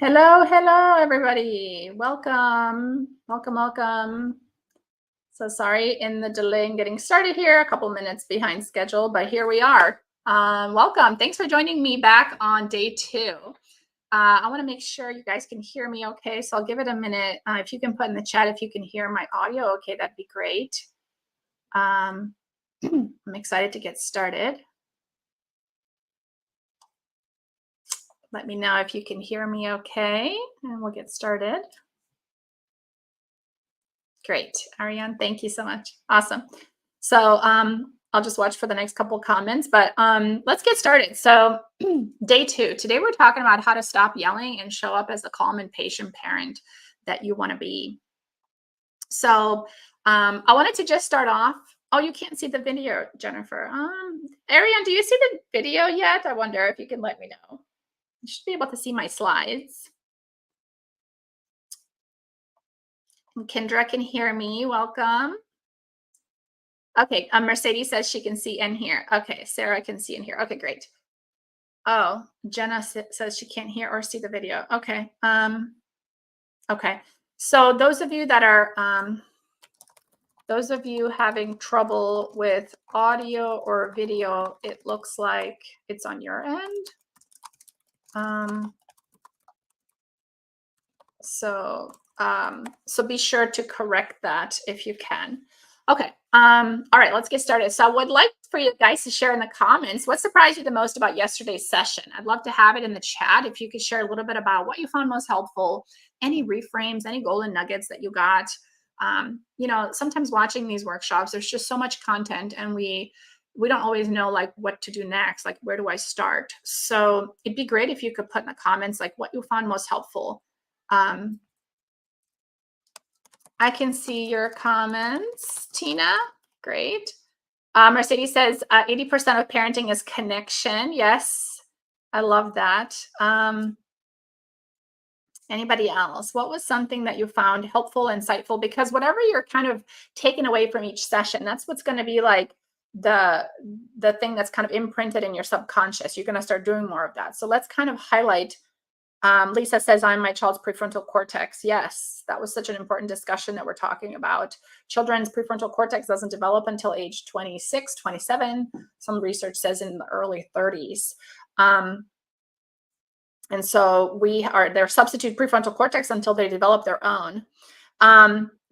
Hello, hello, everybody. Welcome, welcome, welcome. So sorry in the delay in getting started here, a couple minutes behind schedule, but here we are. Welcome. Thanks for joining me back on day 2. I want to make sure you guys can hear me okay, so I'll give it a minute. If you can put in the chat if you can hear my audio okay, that'd be great. I'm excited to get started. Let me know if you can hear me okay, and we'll get started. Great. Ariane, thank you so much. Awesome. So I'll just watch for the next couple comments, but let's get started. So day 2, today we're talking about how to stop yelling and show up as the calm and patient parent that you want to be. So I wanted to just start off. Oh, you can't see the video, Jennifer. Ariane, do you see the video yet? I wonder if you can let me know. You should be able to see my slides. Kendra can hear me. Welcome. Okay, Mercedes says she can see and hear. Okay, Sarah can see and hear. Okay, great. Oh, Jenna says she can't hear or see the video. Okay. Okay. So those of you that are those of you having trouble with audio or video, it looks like it's on your end. So be sure to correct that if you can. Okay. All right, let's get started. So I would like for you guys to share in the comments what surprised you the most about yesterday's session. I'd love to have it in the chat if you could share a little bit about what you found most helpful, any reframes, any golden nuggets that you got. Sometimes watching these workshops, there's just so much content and we don't always know like what to do next, like where do I start? So it'd be great if you could put in the comments like what you found most helpful. I can see your comments, Tina. Great. Mercedes says 80% of parenting is connection. Yes, I love that. Anybody else? What was something that you found helpful, insightful? Because whatever you're kind of taking away from each session, that's what's going to be like the thing that's kind of imprinted in your subconscious. You're going to start doing more of that. So let's kind of highlight. Lisa says, I'm my child's prefrontal cortex. Yes, that was such an important discussion that we're talking about. Children's prefrontal cortex doesn't develop until age 26, 27. Some research says in the early 30s. And so their substitute prefrontal cortex until they develop their own.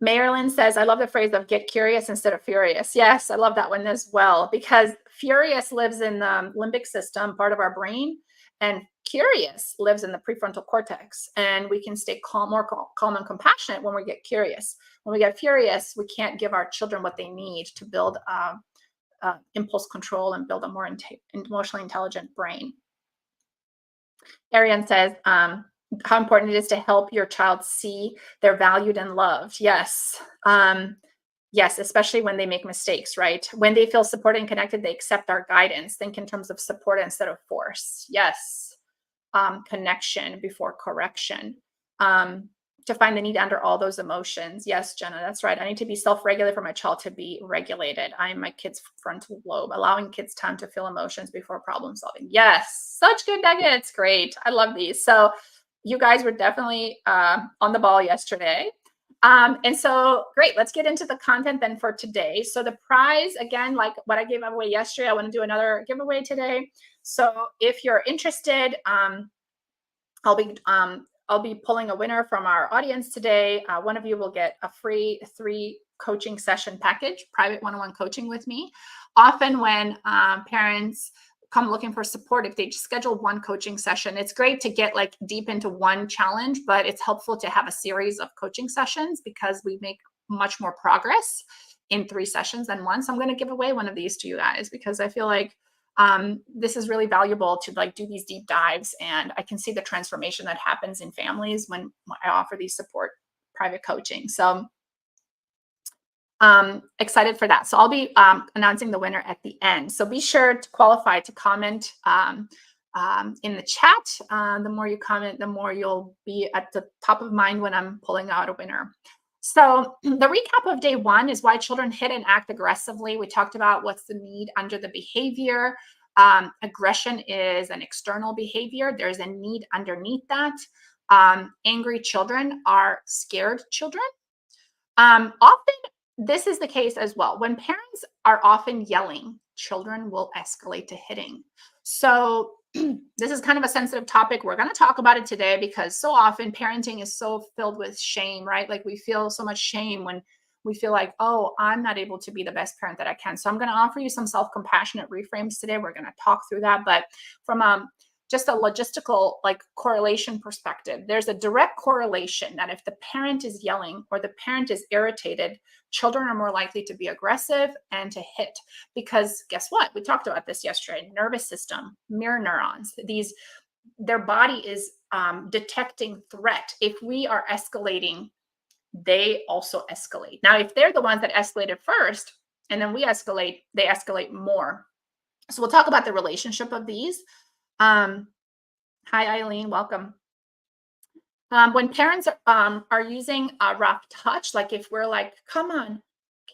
Marilyn says, I love the phrase of get curious instead of furious. Yes, I love that one as well, because furious lives in the limbic system, part of our brain, and curious lives in the prefrontal cortex. And we can stay more calm and compassionate when we get curious. When we get furious, we can't give our children what they need to build impulse control and build a more emotionally intelligent brain. Ariane says, how important it is to help your child see they're valued and loved. Yes. Yes, especially when they make mistakes, right? When they feel supported and connected, they accept our guidance. Think in terms of support instead of force. Yes. Connection before correction. To find the need under all those emotions. Yes, Jenna, that's right. I need to be self-regulated for my child to be regulated. I'm my kid's frontal lobe, allowing kids time to feel emotions before problem solving. Yes, such good nuggets. Great. I love these. So you guys were definitely on the ball yesterday. And so great, let's get into the content then for today. So the prize, again, like what I gave away yesterday, I want to do another giveaway today. So if you're interested, I'll be pulling a winner from our audience today. One of you will get a free 3 coaching session package, private one-on-one coaching with me. Often when parents come looking for support, if they schedule one coaching session, it's great to get like deep into one challenge, but it's helpful to have a series of coaching sessions because we make much more progress in 3 sessions than one. So I'm going to give away one of these to you guys because I feel like this is really valuable to like do these deep dives, and I can see the transformation that happens in families when I offer these support private coaching. So excited for that. So I'll be announcing the winner at the end. So be sure to qualify to comment in the chat. The more you comment, the more you'll be at the top of mind when I'm pulling out a winner. So the recap of day 1 is why children hit and act aggressively. We talked about what's the need under the behavior. Aggression is an external behavior. There's a need underneath that. Angry children are scared children. Often, this is the case as well. When parents are often yelling, children will escalate to hitting. So, this is kind of a sensitive topic. We're going to talk about it today because so often parenting is so filled with shame, right? Like we feel so much shame when we feel like, oh, I'm not able to be the best parent that I can. So, I'm going to offer you some self compassionate reframes today. We're going to talk through that. But from just a logistical like correlation perspective, there's a direct correlation that if the parent is yelling or the parent is irritated, children are more likely to be aggressive and to hit. Because guess what? We talked about this yesterday. Nervous system, mirror neurons, their body is detecting threat. If we are escalating, they also escalate. Now, if they're the ones that escalated first and then we escalate, they escalate more. So we'll talk about the relationship of these. Hi, Eileen, welcome. When parents are using a rough touch, like if we're like, come on,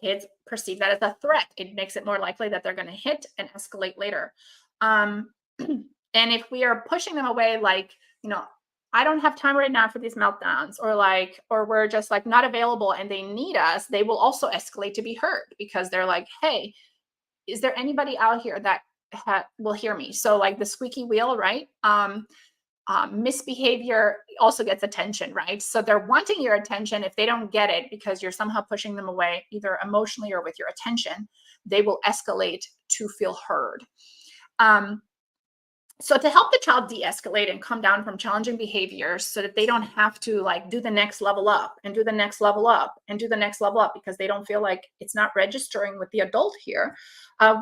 kids perceive that as a threat. It makes it more likely that they're going to hit and escalate later. And if we are pushing them away, like, I don't have time right now for these meltdowns, or we're just like not available and they need us, they will also escalate to be heard because they're like, hey, is there anybody out here that will hear me? So like the squeaky wheel, right? Misbehavior also gets attention, right? So they're wanting your attention. If they don't get it because you're somehow pushing them away, either emotionally or with your attention, they will escalate to feel heard. So to help the child de-escalate and come down from challenging behaviors so that they don't have to like do the next level up and do the next level up and do the next level up because they don't feel like it's not registering with the adult here,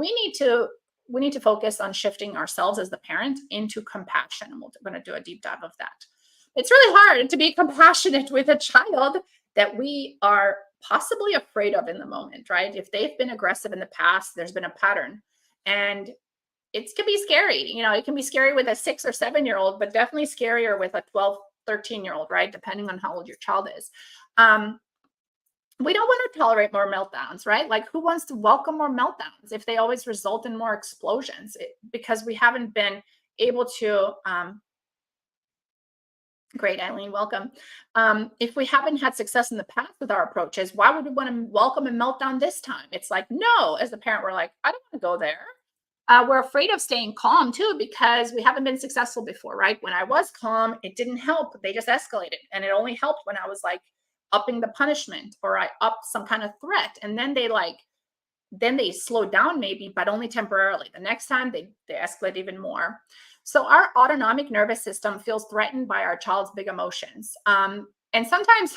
we need to focus on shifting ourselves as the parent into compassion. And we're going to do a deep dive of that. It's really hard to be compassionate with a child that we are possibly afraid of in the moment, right? If they've been aggressive in the past, there's been a pattern. And it can be scary. It can be scary with a 6 or 7-year-old, but definitely scarier with a 12, 13-year-old, right? Depending on how old your child is. We don't want to tolerate more meltdowns, right? Like who wants to welcome more meltdowns if they always result in more explosions? Because we haven't been able to, great, Eileen, welcome. If we haven't had success in the past with our approaches, why would we want to welcome a meltdown this time? It's like, no, as a parent, we're like, I don't want to go there. We're afraid of staying calm too, because we haven't been successful before, right? When I was calm, it didn't help. They just escalated. And it only helped when I was like upping the punishment or I upped some kind of threat. And then they slowed down maybe, but only temporarily. The next time they escalate even more. So our autonomic nervous system feels threatened by our child's big emotions. And sometimes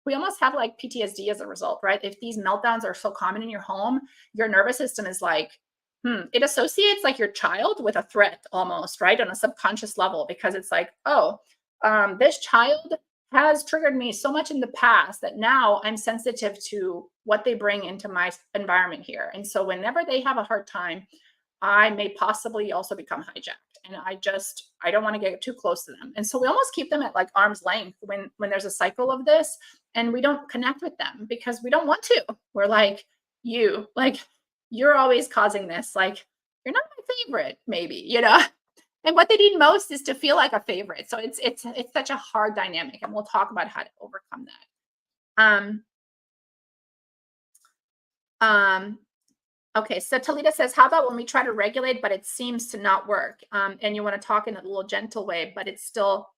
we almost have like PTSD as a result, right? If these meltdowns are so common in your home, your nervous system is like, it associates like your child with a threat almost, right? On a subconscious level, because it's like, oh, this child has triggered me so much in the past that now I'm sensitive to what they bring into my environment here. And so whenever they have a hard time, I may possibly also become hijacked. And I don't want to get too close to them. And so we almost keep them at like arm's length when there's a cycle of this, and we don't connect with them because we don't want to. We're like, you're always causing this. Like, you're not my favorite, maybe, And what they need most is to feel like a favorite. So it's such a hard dynamic, and we'll talk about how to overcome that. Okay, so Talita says, how about when we try to regulate, but it seems to not work? And you want to talk in a little gentle way, but it's still,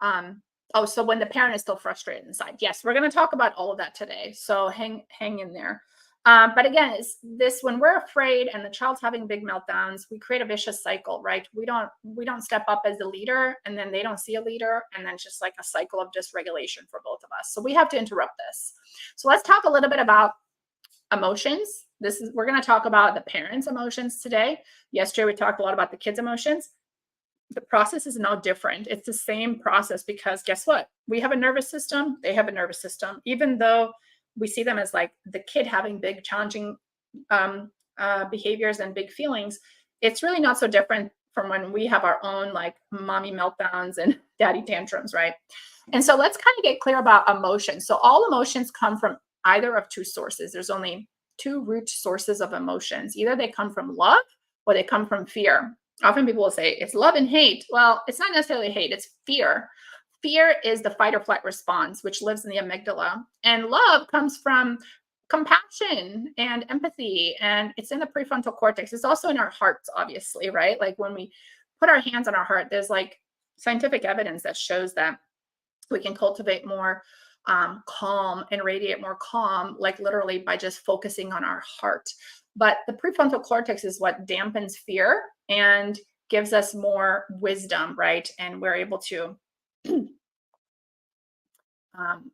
so when the parent is still frustrated inside. Yes, we're going to talk about all of that today. So hang in there. But again, it's this, when we're afraid and the child's having big meltdowns, we create a vicious cycle, right? We don't step up as the leader, and then they don't see a leader, and then it's just like a cycle of dysregulation for both of us. So we have to interrupt this. So let's talk a little bit about emotions. We're going to talk about the parents' emotions today. Yesterday, we talked a lot about the kids' emotions. The process is no different. It's the same process because guess what? We have a nervous system. They have a nervous system. Even though we see them as like the kid having big challenging behaviors and big feelings, it's really not so different from when we have our own like mommy meltdowns and daddy tantrums, right? And so let's kind of get clear about emotions. So all emotions come from either of two sources. There's only two root sources of emotions. Either they come from love or they come from fear. Often people will say it's love and hate. Well, it's not necessarily hate, it's fear. Fear is the fight or flight response, which lives in the amygdala. And love comes from compassion and empathy. And it's in the prefrontal cortex. It's also in our hearts, obviously, right? Like when we put our hands on our heart, there's like scientific evidence that shows that we can cultivate more calm and radiate more calm, like literally by just focusing on our heart. But the prefrontal cortex is what dampens fear and gives us more wisdom, right? And we're able to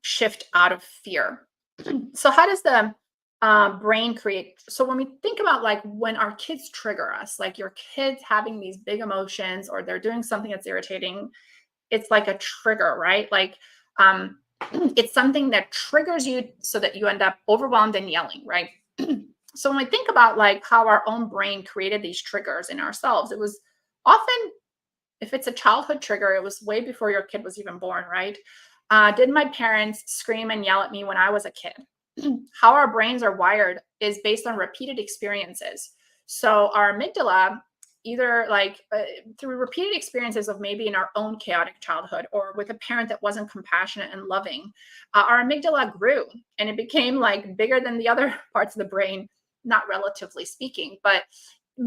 shift out of fear. So, how does the brain create? So, when we think about like when our kids trigger us, like your kids having these big emotions or they're doing something that's irritating, it's like a trigger, right? Like, it's something that triggers you so that you end up overwhelmed and yelling, right? So when we think about like how our own brain created these triggers in ourselves, it was often, if it's a childhood trigger, it was way before your kid was even born, right? Did my parents scream and yell at me when I was a kid? How our brains are wired is based on repeated experiences. So our amygdala, either like through repeated experiences of maybe in our own chaotic childhood or with a parent that wasn't compassionate and loving, our amygdala grew and it became like bigger than the other parts of the brain, not relatively speaking, but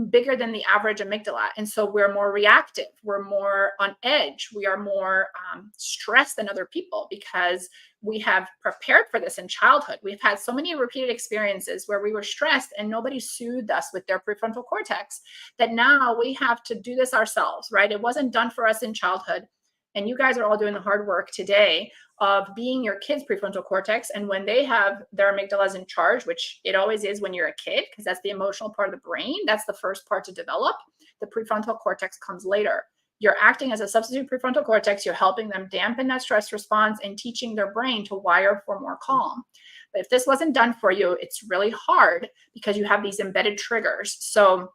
bigger than the average amygdala. And so we're more reactive, we're more on edge, we are more stressed than other people because we have prepared for this in childhood. We've had so many repeated experiences where we were stressed and nobody soothed us with their prefrontal cortex that now we have to do this ourselves, right? It wasn't done for us in childhood. And you guys are all doing the hard work today of being your kids' prefrontal cortex. And when they have their amygdalas in charge, which it always is when you're a kid, because that's the emotional part of the brain, that's the first part to develop. The prefrontal cortex comes later. You're acting as a substitute prefrontal cortex. You're helping them dampen that stress response and teaching their brain to wire for more calm. But if this wasn't done for you, it's really hard because you have these embedded triggers. So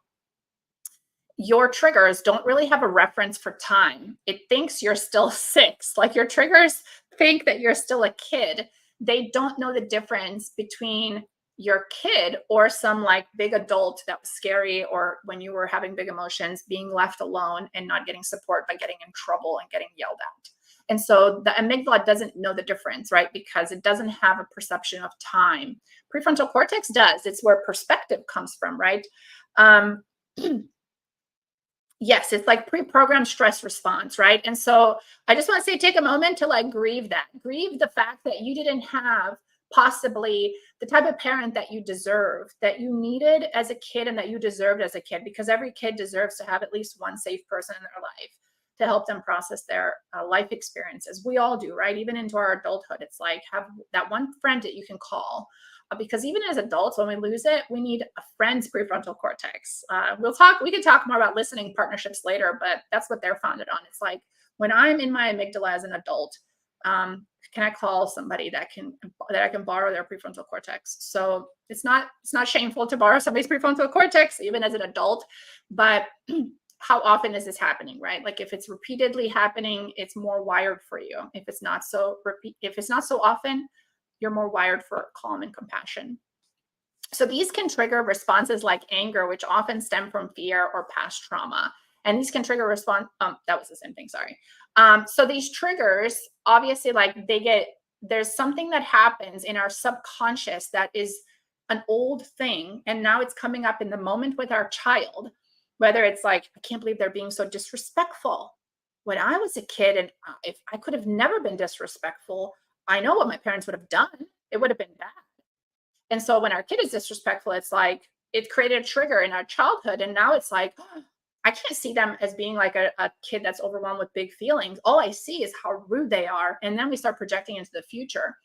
your triggers don't really have a reference for time. It thinks you're still 6. Like your triggers think that you're still a kid. They don't know the difference between your kid or some like big adult that was scary, or when you were having big emotions, being left alone and not getting support by getting in trouble and getting yelled at. And so the amygdala doesn't know the difference, right? Because it doesn't have a perception of time. Prefrontal cortex does. It's where perspective comes from, right? Um, Yes, it's like pre-programmed stress response, right? And so I just want to say take a moment to like grieve that. Grieve the fact that you didn't have possibly the type of parent that you deserve, that you needed as a kid and that you deserved as a kid, because every kid deserves to have at least one safe person in their life to help them process their life experiences. We all do, right? Even into our adulthood, it's like have that one friend that you can call, because even as adults, when we lose it, we need a friend's prefrontal cortex. We can talk more about listening partnerships later, but that's what they're founded on. It's like when I'm in my amygdala as an adult, can I call somebody that I can borrow their prefrontal cortex? So it's not shameful to borrow somebody's prefrontal cortex, even as an adult, but how often is this happening, right? Like if it's repeatedly happening, it's more wired for you. If it's not so often, you're more wired for calm and compassion. So these can trigger responses like anger, which often stem from fear or past trauma. And these can trigger response. That was the same thing. Sorry. So these triggers, obviously, like there's something that happens in our subconscious that is an old thing, and now it's coming up in the moment with our child. Whether it's like, I can't believe they're being so disrespectful. When I was a kid, and if I could have never been disrespectful, I know what my parents would have done. It would have been bad. And so when our kid is disrespectful, it's like it created a trigger in our childhood. And now it's like, I can't see them as being like a kid that's overwhelmed with big feelings. All I see is how rude they are. And then we start projecting into the future.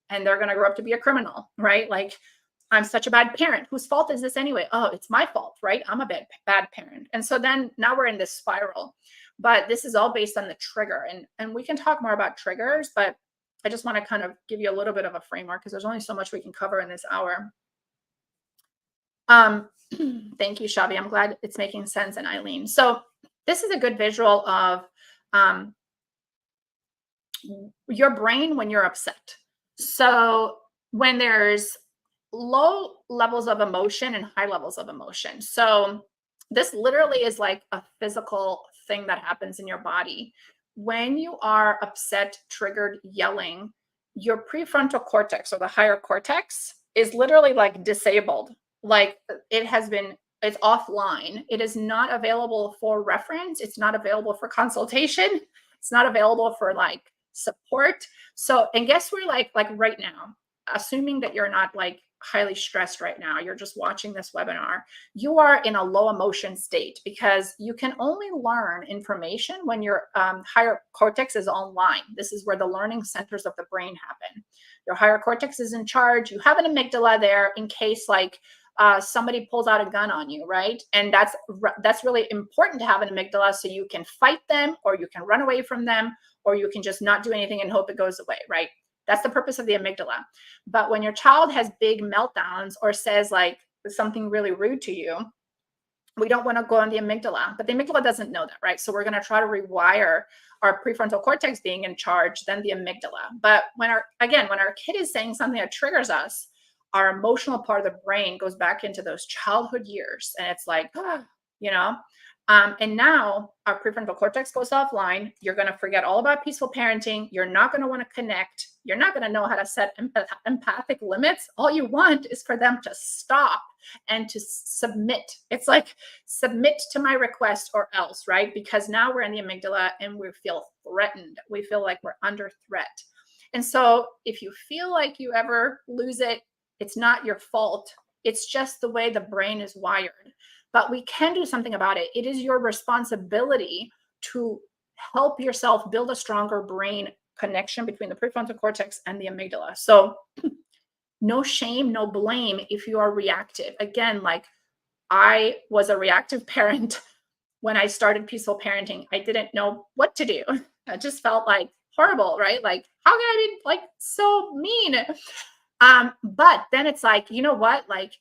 And they're going to grow up to be a criminal, right? Like, I'm such a bad parent. Whose fault is this anyway? Oh, it's my fault, right? I'm a bad parent. And so then now we're in this spiral. But this is all based on the trigger. And we can talk more about triggers, but I just want to kind of give you a little bit of a framework because there's only so much we can cover in this hour. Thank you, Shavi. I'm glad it's making sense, and Eileen. So this is a good visual of your brain when you're upset. So when there's low levels of emotion and high levels of emotion. So this literally is like a physical thing that happens in your body. when you are upset, triggered, yelling, your prefrontal cortex or the higher cortex is literally like disabled. Like it has been, it's offline. It is not available for reference. It's not available for consultation. It's not available for like support. So, and guess where, like right now, assuming that you're not like highly stressed right now, you're just watching this webinar, you are in a low emotion state because you can only learn information when your higher cortex is online. This is where the learning centers of the brain happen. Your higher cortex is in charge. You have an amygdala there in case like somebody pulls out a gun on you, right? And that's really important to have an amygdala so you can fight them, or you can run away from them, or you can just not do anything and hope it goes away, right? That's the purpose of the amygdala. But when your child has big meltdowns or says like something really rude to you, we don't want to go on the amygdala, but the amygdala doesn't know that, right? So we're going to try to rewire our prefrontal cortex being in charge, then the amygdala. But when our kid is saying something that triggers us, our emotional part of the brain goes back into those childhood years, and it's like, you know, and now our prefrontal cortex goes offline. You're going to forget all about peaceful parenting. You're not going to want to connect. You're not going to know how to set empathic limits. All you want is for them to stop and to submit. It's like, submit to my request or else, right? Because now we're in the amygdala and we feel threatened. We feel like we're under threat. And so if you feel like you ever lose it, it's not your fault. It's just the way the brain is wired. But we can do something about it. It is your responsibility to help yourself build a stronger brain connection between the prefrontal cortex and the amygdala. So no shame, no blame if you are reactive. Again, like I was a reactive parent when I started peaceful parenting. I didn't know what to do. I just felt like horrible, right? Like, how can I be like so mean? But then it's like, you know what? Like,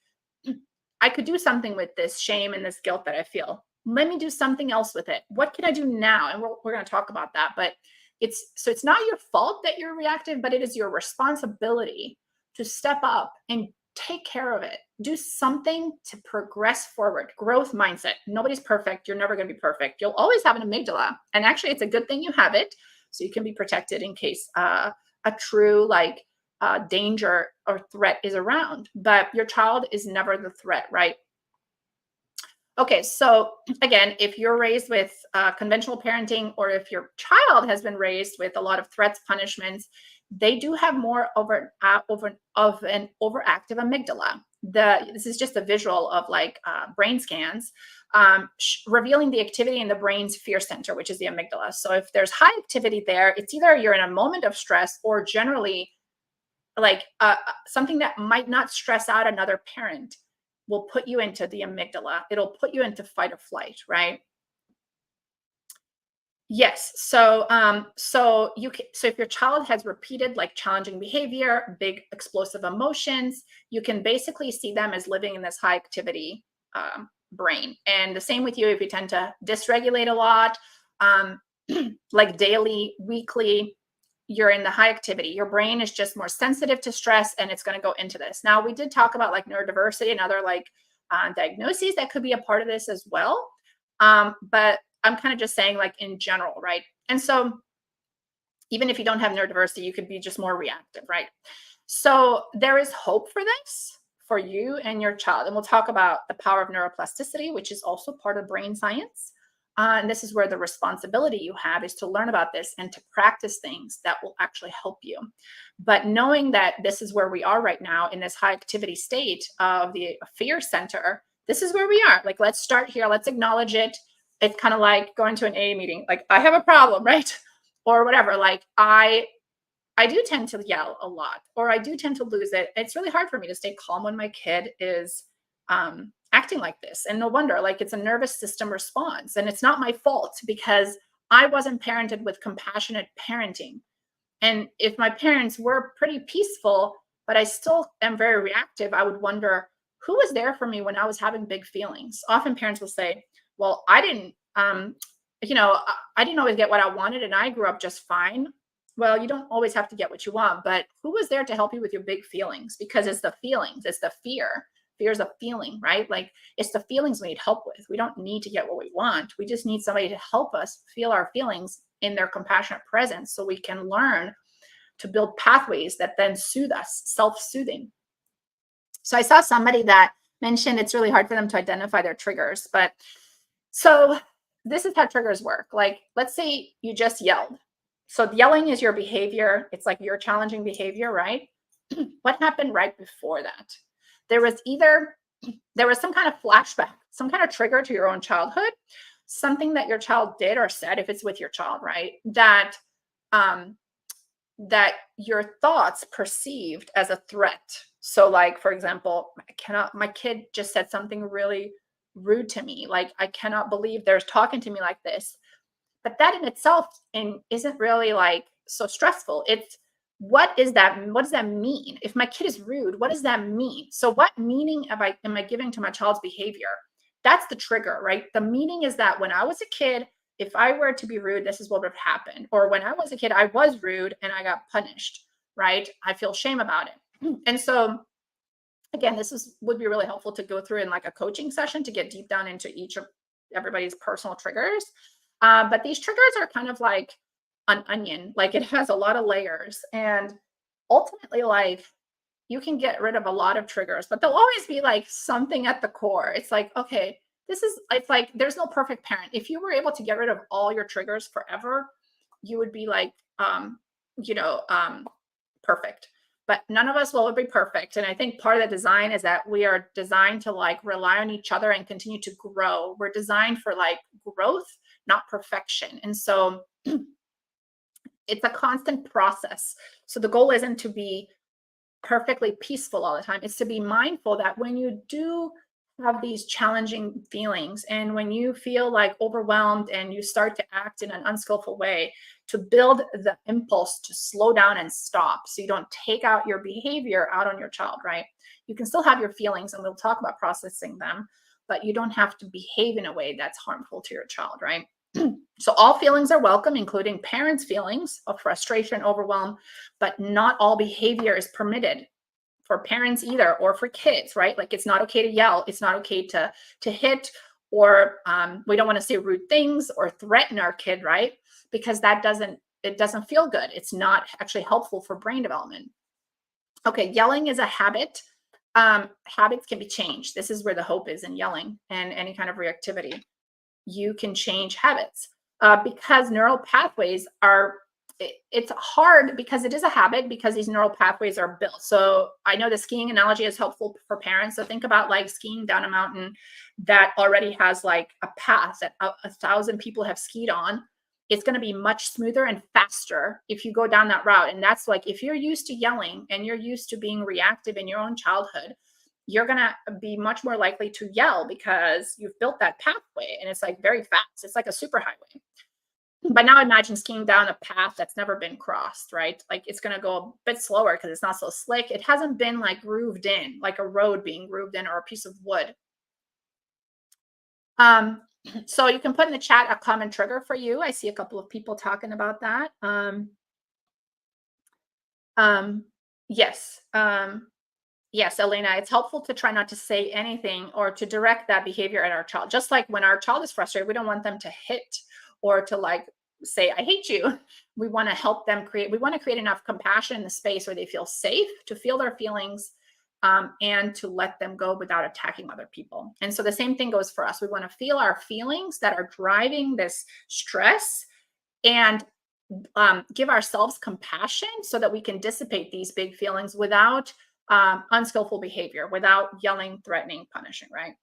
I could do something with this shame and this guilt that I feel. Let me do something else with it. What can I do now? And we're going to talk about that. But it's not your fault that you're reactive, but it is your responsibility to step up and take care of it. Do something to progress forward. Growth mindset. Nobody's perfect. You're never going to be perfect. You'll always have an amygdala. And actually, it's a good thing you have it so you can be protected in case a true like danger or threat is around, but your child is never the threat, right? Okay, so again, if you're raised with conventional parenting, or if your child has been raised with a lot of threats, punishments, they do have more of an overactive amygdala. This is just a visual of like brain scans revealing the activity in the brain's fear center, which is the amygdala. So if there's high activity there, it's either you're in a moment of stress or generally like something that might not stress out another parent will put you into the amygdala. It'll put you into fight or flight, right? Yes. So so if your child has repeated like challenging behavior, big explosive emotions, you can basically see them as living in this high activity brain. And the same with you if you tend to dysregulate a lot, like daily, weekly, you're in the high activity. Your brain is just more sensitive to stress, and it's going to go into this. Now, we did talk about like neurodiversity and other like diagnoses that could be a part of this as well. But I'm kind of just saying like in general, right? And so even if you don't have neurodiversity, you could be just more reactive, right? So there is hope for this for you and your child. And we'll talk about the power of neuroplasticity, which is also part of brain science. And this is where the responsibility you have is to learn about this and to practice things that will actually help you. But knowing that this is where we are right now in this high activity state of the fear center, this is where we are. Like, let's start here. Let's acknowledge it. It's kind of like going to an AA meeting. Like, I have a problem, right? Or whatever. Like, I do tend to yell a lot, or I do tend to lose it. It's really hard for me to stay calm when my kid is acting like this. And no wonder, like it's a nervous system response. And it's not my fault because I wasn't parented with compassionate parenting. And if my parents were pretty peaceful, but I still am very reactive, I would wonder who was there for me when I was having big feelings. Often parents will say, well, I didn't, I didn't always get what I wanted and I grew up just fine. Well, you don't always have to get what you want, but who was there to help you with your big feelings? Because it's the feelings, it's the fear fear is a feeling, right? Like it's the feelings we need help with. We don't need to get what we want. We just need somebody to help us feel our feelings in their compassionate presence so we can learn to build pathways that then soothe us, self-soothing. So I saw somebody that mentioned it's really hard for them to identify their triggers. But so this is how triggers work. Like, let's say you just yelled. So yelling is your behavior. It's like your challenging behavior, right? What happened right before that? There was some kind of flashback, some kind of trigger to your own childhood, something that your child did or said, if it's with your child, right? Um, that your thoughts perceived as a threat. So like, for example, my kid just said something really rude to me. Like, I cannot believe they're talking to me like this. But that in itself isn't really like so stressful. It's what is that? What does that mean? If my kid is rude, what does that mean? So what meaning am I giving to my child's behavior? That's the trigger, right? The meaning is that when I was a kid, if I were to be rude, this is what would have happened. Or when I was a kid, I was rude and I got punished, right? I feel shame about it. And so again, would be really helpful to go through in like a coaching session to get deep down into each of everybody's personal triggers. But these triggers are kind of like an onion, like it has a lot of layers. And ultimately, like you can get rid of a lot of triggers, but there'll always be like something at the core. It's like, okay, it's like there's no perfect parent. If you were able to get rid of all your triggers forever, you would be like, you know, perfect. But none of us will be perfect. And I think part of the design is that we are designed to like rely on each other and continue to grow. We're designed for like growth, not perfection. And so it's a constant process. So the goal isn't to be perfectly peaceful all the time. It's to be mindful that when you do have these challenging feelings and when you feel like overwhelmed and you start to act in an unskillful way, to build the impulse to slow down and stop so you don't take out your behavior out on your child, right? You can still have your feelings and we'll talk about processing them, but you don't have to behave in a way that's harmful to your child, right? So all feelings are welcome, including parents' feelings of frustration, overwhelm, but not all behavior is permitted for parents either, or for kids, right? Like it's not okay to yell. It's not okay to hit, or we don't want to say rude things or threaten our kid, right? Because it doesn't feel good. It's not actually helpful for brain development. Okay, yelling is a habit. Habits can be changed. This is where the hope is in yelling and any kind of reactivity. You can change habits because neural pathways it's hard because it is a habit because these neural pathways are built. So I know the skiing analogy is helpful for parents. So think about like skiing down a mountain that already has like a path that 1,000 people have skied on. It's going to be much smoother and faster if you go down that route. And that's like, if you're used to yelling and you're used to being reactive in your own childhood, you're going to be much more likely to yell because you've built that pathway and it's like very fast. It's like a superhighway. But now imagine skiing down a path that's never been crossed, right? Like it's going to go a bit slower because it's not so slick. It hasn't been like grooved in, like a road being grooved in or a piece of wood. So you can put in the chat a common trigger for you. I see a couple of people talking about that. Yes. Yes, Elena, it's helpful to try not to say anything or to direct that behavior at our child. Just like when our child is frustrated, we don't want them to hit or to like say, I hate you. We want to help them we want to create enough compassion in the space where they feel safe to feel their feelings and to let them go without attacking other people. And so the same thing goes for us. We want to feel our feelings that are driving this stress and give ourselves compassion so that we can dissipate these big feelings without unskillful behavior, without yelling, threatening, punishing, right?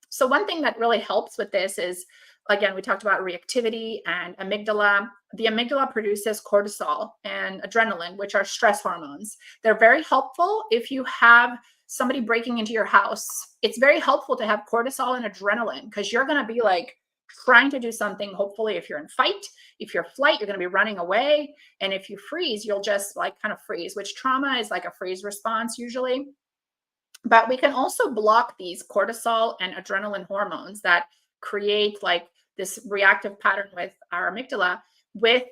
So one thing that really helps with this is, again, we talked about reactivity and amygdala. The amygdala produces cortisol and adrenaline, which are stress hormones. They're very helpful if you have somebody breaking into your house. It's very helpful to have cortisol and adrenaline because you're going to be like trying to do something. Hopefully, if you're in fight, if you're flight, you're going to be running away. And if you freeze, you'll just like kind of freeze, which trauma is like a freeze response usually. But we can also block these cortisol and adrenaline hormones that create like this reactive pattern with our amygdala with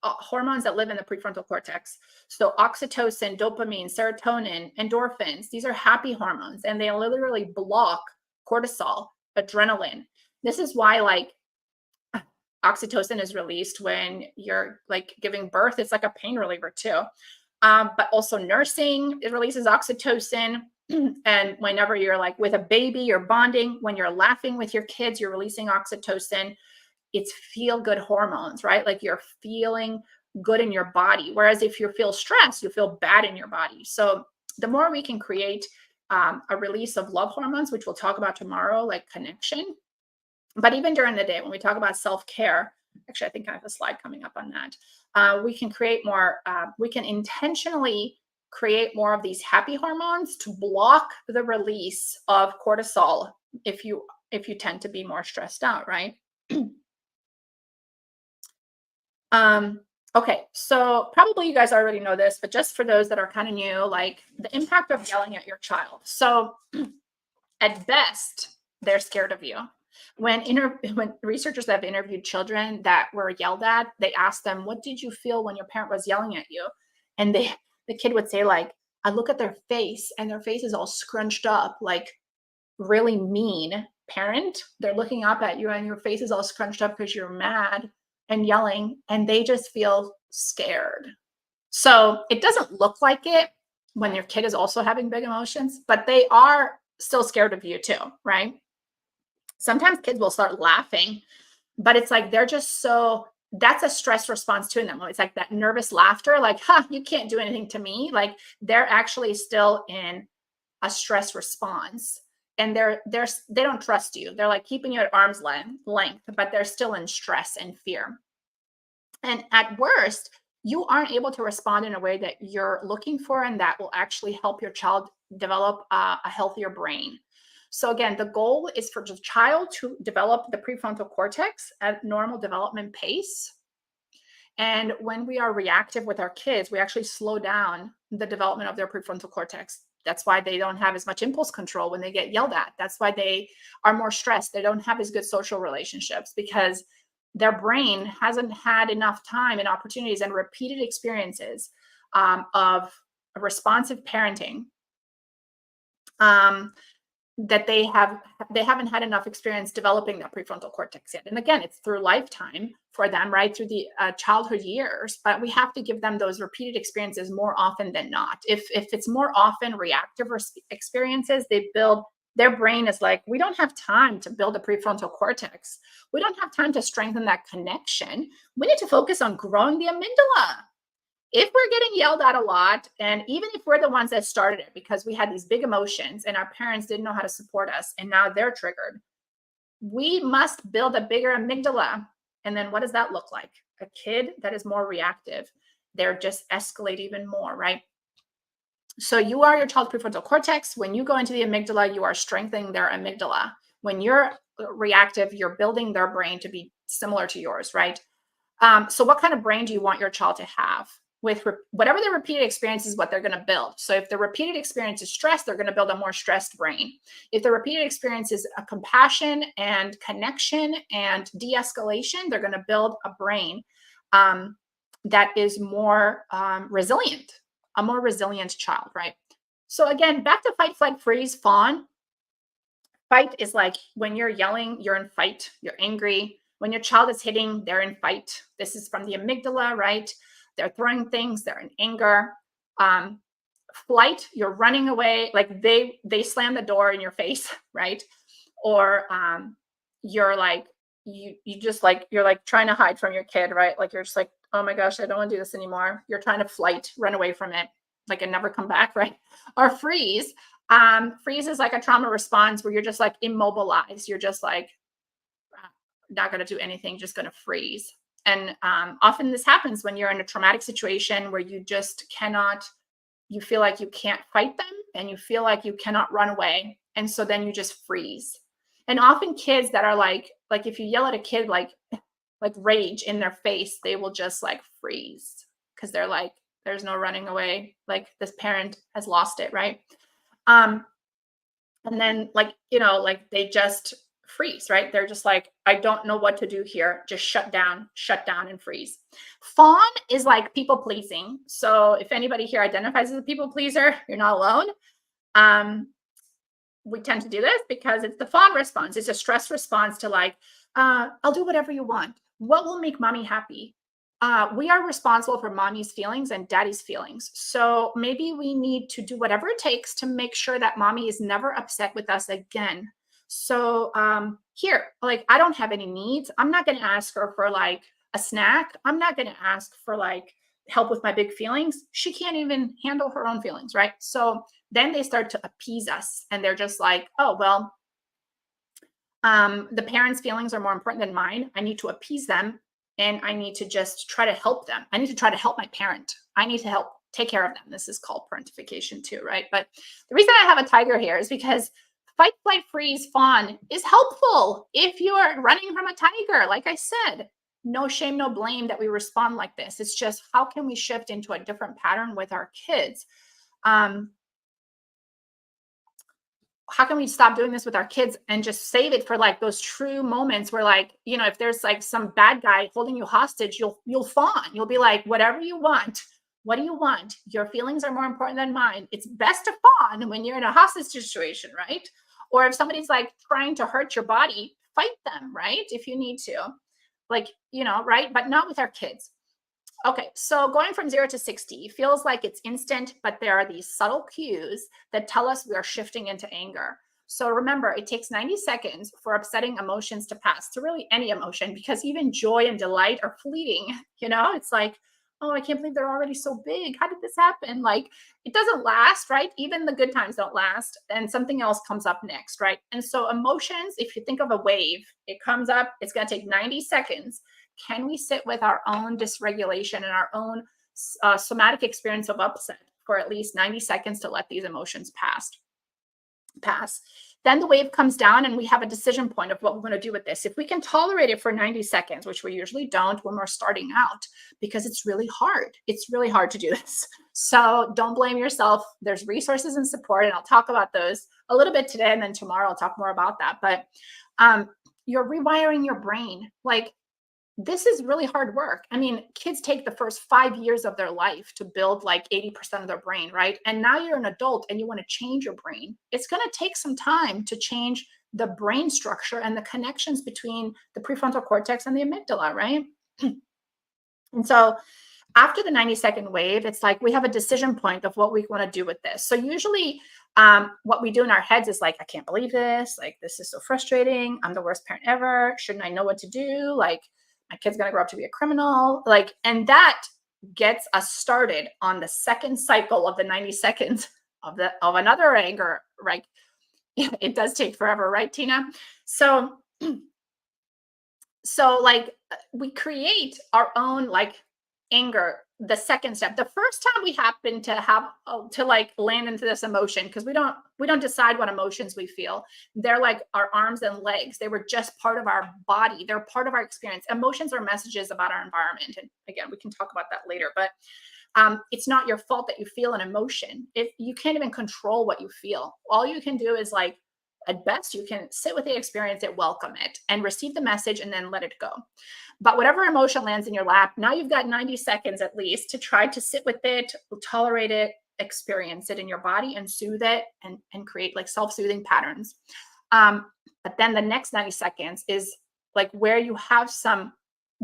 hormones that live in the prefrontal cortex. So oxytocin, dopamine, serotonin, endorphins, these are happy hormones, and they literally block cortisol, adrenaline. This is why like oxytocin is released when you're like giving birth. It's like a pain reliever too. But also nursing, it releases oxytocin. And whenever you're like with a baby, you're bonding. When you're laughing with your kids, you're releasing oxytocin. It's feel good hormones, right? Like you're feeling good in your body. Whereas if you feel stressed, you feel bad in your body. So the more we can create a release of love hormones, which we'll talk about tomorrow, like connection, but even during the day, when we talk about self care, actually, I think I have a slide coming up on that. We can create more, we can intentionally create more of these happy hormones to block the release of cortisol if you tend to be more stressed out, right? um, okay, so probably you guys already know this, but just for those that are kind of new, like the impact of yelling at your child. So at best, they're scared of you. When researchers have interviewed children that were yelled at, they asked them, "What did you feel when your parent was yelling at you?" And the kid would say, like, "I look at their face, and their face is all scrunched up, like really mean parent. They're looking up at you, and your face is all scrunched up because you're mad and yelling, and they just feel scared." So it doesn't look like it when your kid is also having big emotions, but they are still scared of you too, right? Sometimes kids will start laughing, but it's like they're just so that's a stress response to them. It's like that nervous laughter, like, huh, you can't do anything to me. Like they're actually still in a stress response. And they don't trust you. They're like keeping you at arm's length, but they're still in stress and fear. And at worst, you aren't able to respond in a way that you're looking for and that will actually help your child develop a healthier brain. So, again, the goal is for the child to develop the prefrontal cortex at normal development pace. And when we are reactive with our kids, we actually slow down the development of their prefrontal cortex. That's why they don't have as much impulse control when they get yelled at. That's why they are more stressed. They don't have as good social relationships because their brain hasn't had enough time and opportunities and repeated experiences of responsive parenting, that they haven't had enough experience developing that prefrontal cortex yet. And again, it's through lifetime for them, right, through the childhood years. But we have to give them those repeated experiences more often than not. If it's more often reactive experiences, they build their brain is like, we don't have time to build a prefrontal cortex. We don't have time to strengthen that connection. We need to focus on growing the amygdala. If we're getting yelled at a lot, and even if we're the ones that started it because we had these big emotions and our parents didn't know how to support us and now they're triggered, we must build a bigger amygdala. And then what does that look like? A kid that is more reactive. They're just escalate even more, right? So you are your child's prefrontal cortex. When you go into the amygdala, you are strengthening their amygdala. When you're reactive, you're building their brain to be similar to yours, right? So what kind of brain do you want your child to have? With whatever the repeated experience is what they're going to build. So if the repeated experience is stress, they're going to build a more stressed brain. If the repeated experience is a compassion and connection and de-escalation, they're going to build a brain that is more resilient, a more resilient child, right? So again, back to fight, flight, freeze, fawn. Fight is like when you're yelling, you're in fight, you're angry. When your child is hitting, they're in fight. This is from the amygdala, right? They're throwing things, they're in anger. Flight, you're running away, like they slam the door in your face, right? Or you're like, you just like, you're like trying to hide from your kid, right? Like you're just like, oh my gosh, I don't want to do this anymore. You're trying to flight, run away from it, like and never come back, right? Or freeze. Freeze is like a trauma response where you're just like immobilized. You're just like not going to do anything, just going to freeze. And often this happens when you're in a traumatic situation where you just cannot, you feel like you can't fight them and you feel like you cannot run away. And so then you just freeze. And often kids that are like if you yell at a kid, like rage in their face, they will just like freeze because they're like, there's no running away. Like this parent has lost it, right? And then like, like they just freeze, right? They're just like, I don't know what to do here. Just shut down and freeze. Fawn is like people pleasing. So if anybody here identifies as a people pleaser, you're not alone. Um, we tend to do this because it's the fawn response. It's a stress response to like, I'll do whatever you want. What will make mommy happy? We are responsible for mommy's feelings and daddy's feelings. So maybe we need to do whatever it takes to make sure that mommy is never upset with us again. So here, like, I don't have any needs. I'm not going to ask her for like a snack. I'm not going to ask for like help with my big feelings. She can't even handle her own feelings, right? So then they start to appease us and they're just like, oh, well, the parents' feelings are more important than mine. I need to appease them and I need to just try to help them. I need to try to help my parent. I need to help take care of them. This is called parentification too, right? But the reason I have a tiger here is because fight, flight, freeze, fawn is helpful if you are running from a tiger. Like I said, no shame, no blame that we respond like this. It's just how can we shift into a different pattern with our kids? How can we stop doing this with our kids and just save it for like those true moments where like, you know, if there's like some bad guy holding you hostage, you'll fawn. You'll be like, whatever you want. What do you want? Your feelings are more important than mine. It's best to fawn when you're in a hostage situation, right? Or if somebody's like trying to hurt your body, fight them, right? If you need to, like, you know, right? But not with our kids. Okay, so going from 0 to 60 feels like it's instant, but there are these subtle cues that tell us we are shifting into anger. So remember, it takes 90 seconds for upsetting emotions to pass, to really any emotion, because even joy and delight are fleeting. You know, it's like, oh, I can't believe they're already so big. How did this happen? Like, it doesn't last, right? Even the good times don't last, and something else comes up next, right? And so emotions, if you think of a wave, it comes up, it's going to take 90 seconds. Can we sit with our own dysregulation and our own somatic experience of upset for at least 90 seconds to let these emotions pass? Then the wave comes down and we have a decision point of what we're going to do with this. If we can tolerate it for 90 seconds, which we usually don't when we're starting out, because it's really hard. It's really hard to do this. So don't blame yourself. There's resources and support, and I'll talk about those a little bit today, and then tomorrow I'll talk more about that. But you're rewiring your brain. Like, this is really hard work. I mean, kids take the first 5 years of their life to build like 80% of their brain, right? And now you're an adult and you want to change your brain. It's going to take some time to change the brain structure and the connections between the prefrontal cortex and the amygdala, right? And so after the 90-second wave, it's like we have a decision point of what we want to do with this. So usually what we do in our heads is like, I can't believe this. Like, this is so frustrating. I'm the worst parent ever. Shouldn't I know what to do? Like, my kid's going to grow up to be a criminal. Like, and that gets us started on the second cycle of the 90 seconds of another anger, right? It does take forever, right, Tina? So like we create our own like anger, the second step. The first time we happen to have to like land into this emotion, because we don't decide what emotions we feel. They're like our arms and legs. They were just part of our body. They're part of our experience. Emotions are messages about our environment. And again, we can talk about that later, but it's not your fault that you feel an emotion. If you can't even control what you feel, all you can do is like, at best, you can sit with the experience it, welcome it, and receive the message and then let it go. But whatever emotion lands in your lap, now you've got 90 seconds at least to try to sit with it, tolerate it, experience it in your body and soothe it and create like self-soothing patterns. But then the next 90 seconds is like where you have some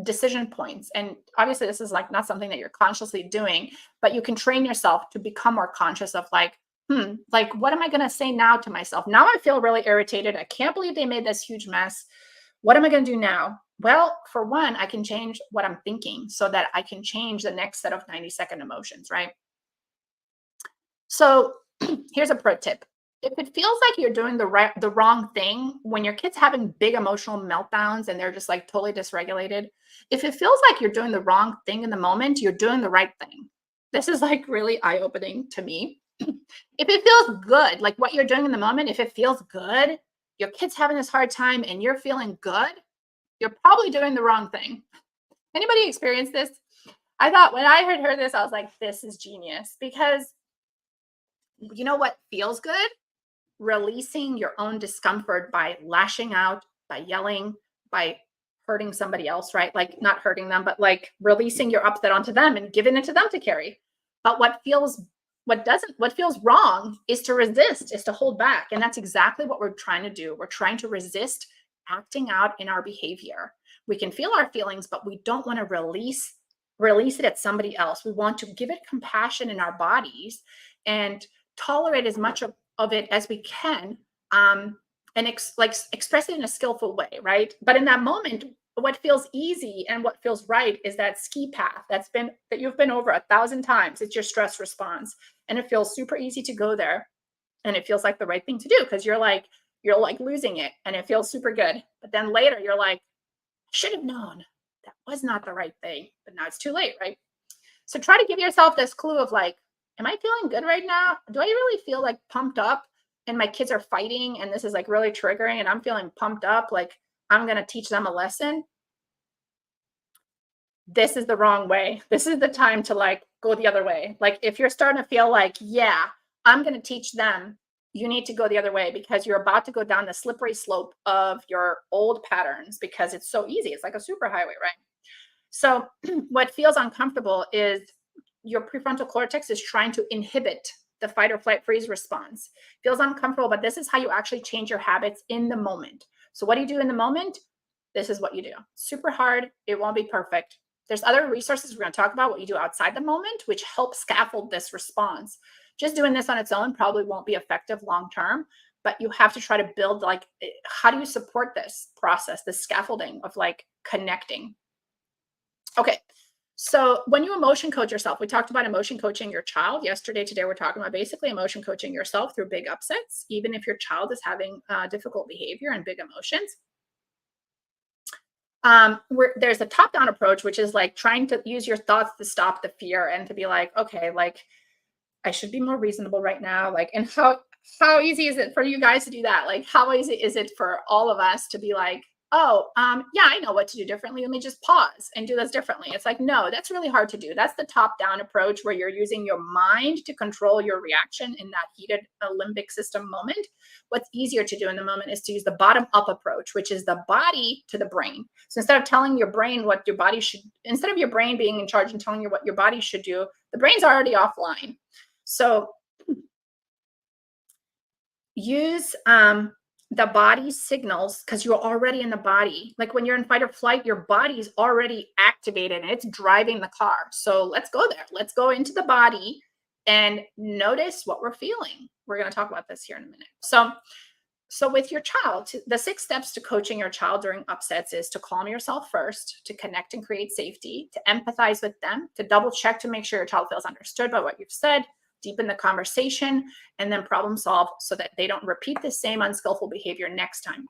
decision points. And obviously this is like not something that you're consciously doing, but you can train yourself to become more conscious of like, like, what am I going to say now to myself? Now I feel really irritated. I can't believe they made this huge mess. What am I going to do now? Well, for one, I can change what I'm thinking so that I can change the next set of 90-second emotions, right? So here's a pro tip. If it feels like you're doing the wrong thing when your kid's having big emotional meltdowns and they're just like totally dysregulated, if it feels like you're doing the wrong thing in the moment, you're doing the right thing. This is like really eye-opening to me. If it feels good, like what you're doing in the moment, if it feels good, your kid's having this hard time and you're feeling good, you're probably doing the wrong thing. Anybody experience this? I thought when I heard this, I was like, this is genius, because you know what feels good? Releasing your own discomfort by lashing out, by yelling, by hurting somebody else, right? Like not hurting them, but like releasing your upset onto them and giving it to them to carry. But what feels wrong is to resist, is to hold back. And that's exactly what we're trying to do. We're trying to resist acting out in our behavior. We can feel our feelings, but we don't want to release it at somebody else. We want to give it compassion in our bodies and tolerate as much of it as we can, and express it in a skillful way, right? But in that moment, what feels easy and what feels right is that ski path that you've been over 1,000 times. It's your stress response, and it feels super easy to go there, and it feels like the right thing to do because you're like losing it, and it feels super good. But then later, you're like, should have known that was not the right thing, but now it's too late, right? So try to give yourself this clue of like, am I feeling good right now? Do I really feel like pumped up and my kids are fighting and this is like really triggering and I'm feeling pumped up, like I'm going to teach them a lesson? This is the wrong way. This is the time to like go the other way. Like if you're starting to feel like, yeah, I'm going to teach them, you need to go the other way because you're about to go down the slippery slope of your old patterns because it's so easy. It's like a superhighway, right? So what feels uncomfortable is your prefrontal cortex is trying to inhibit the fight or flight freeze response. Feels uncomfortable, but this is how you actually change your habits in the moment. So what do you do in the moment? This is what you do. Super hard. It won't be perfect. There's other resources we're going to talk about what you do outside the moment, which help scaffold this response. Just doing this on its own probably won't be effective long term, but you have to try to build like, how do you support this process, this scaffolding of like connecting? Okay. So when you emotion coach yourself, we talked about emotion coaching your child yesterday. Today, we're talking about basically emotion coaching yourself through big upsets, even if your child is having difficult behavior and big emotions. There's a top-down approach, which is like trying to use your thoughts to stop the fear and to be like, okay, like I should be more reasonable right now. Like, and how easy is it for you guys to do that? Like, how easy is it for all of us to be like, oh, yeah, I know what to do differently. Let me just pause and do this differently. It's like, no, that's really hard to do. That's the top-down approach where you're using your mind to control your reaction in that heated limbic system moment. What's easier to do in the moment is to use the bottom-up approach, which is the body to the brain. So instead of telling your brain what your body should, instead of your brain being in charge and telling you what your body should do, the brain's already offline. So use the body's signals because you're already in the body. Like when you're in fight or flight, your body's already activated and it's driving the car. So let's go there. Let's go into the body and notice what we're feeling. We're going to talk about this here in a minute. So with your child, the 6 steps to coaching your child during upsets is to calm yourself first, to connect and create safety, to empathize with them, to double check to make sure your child feels understood by what you've said, deepen the conversation, and then problem solve so that they don't repeat the same unskillful behavior next time.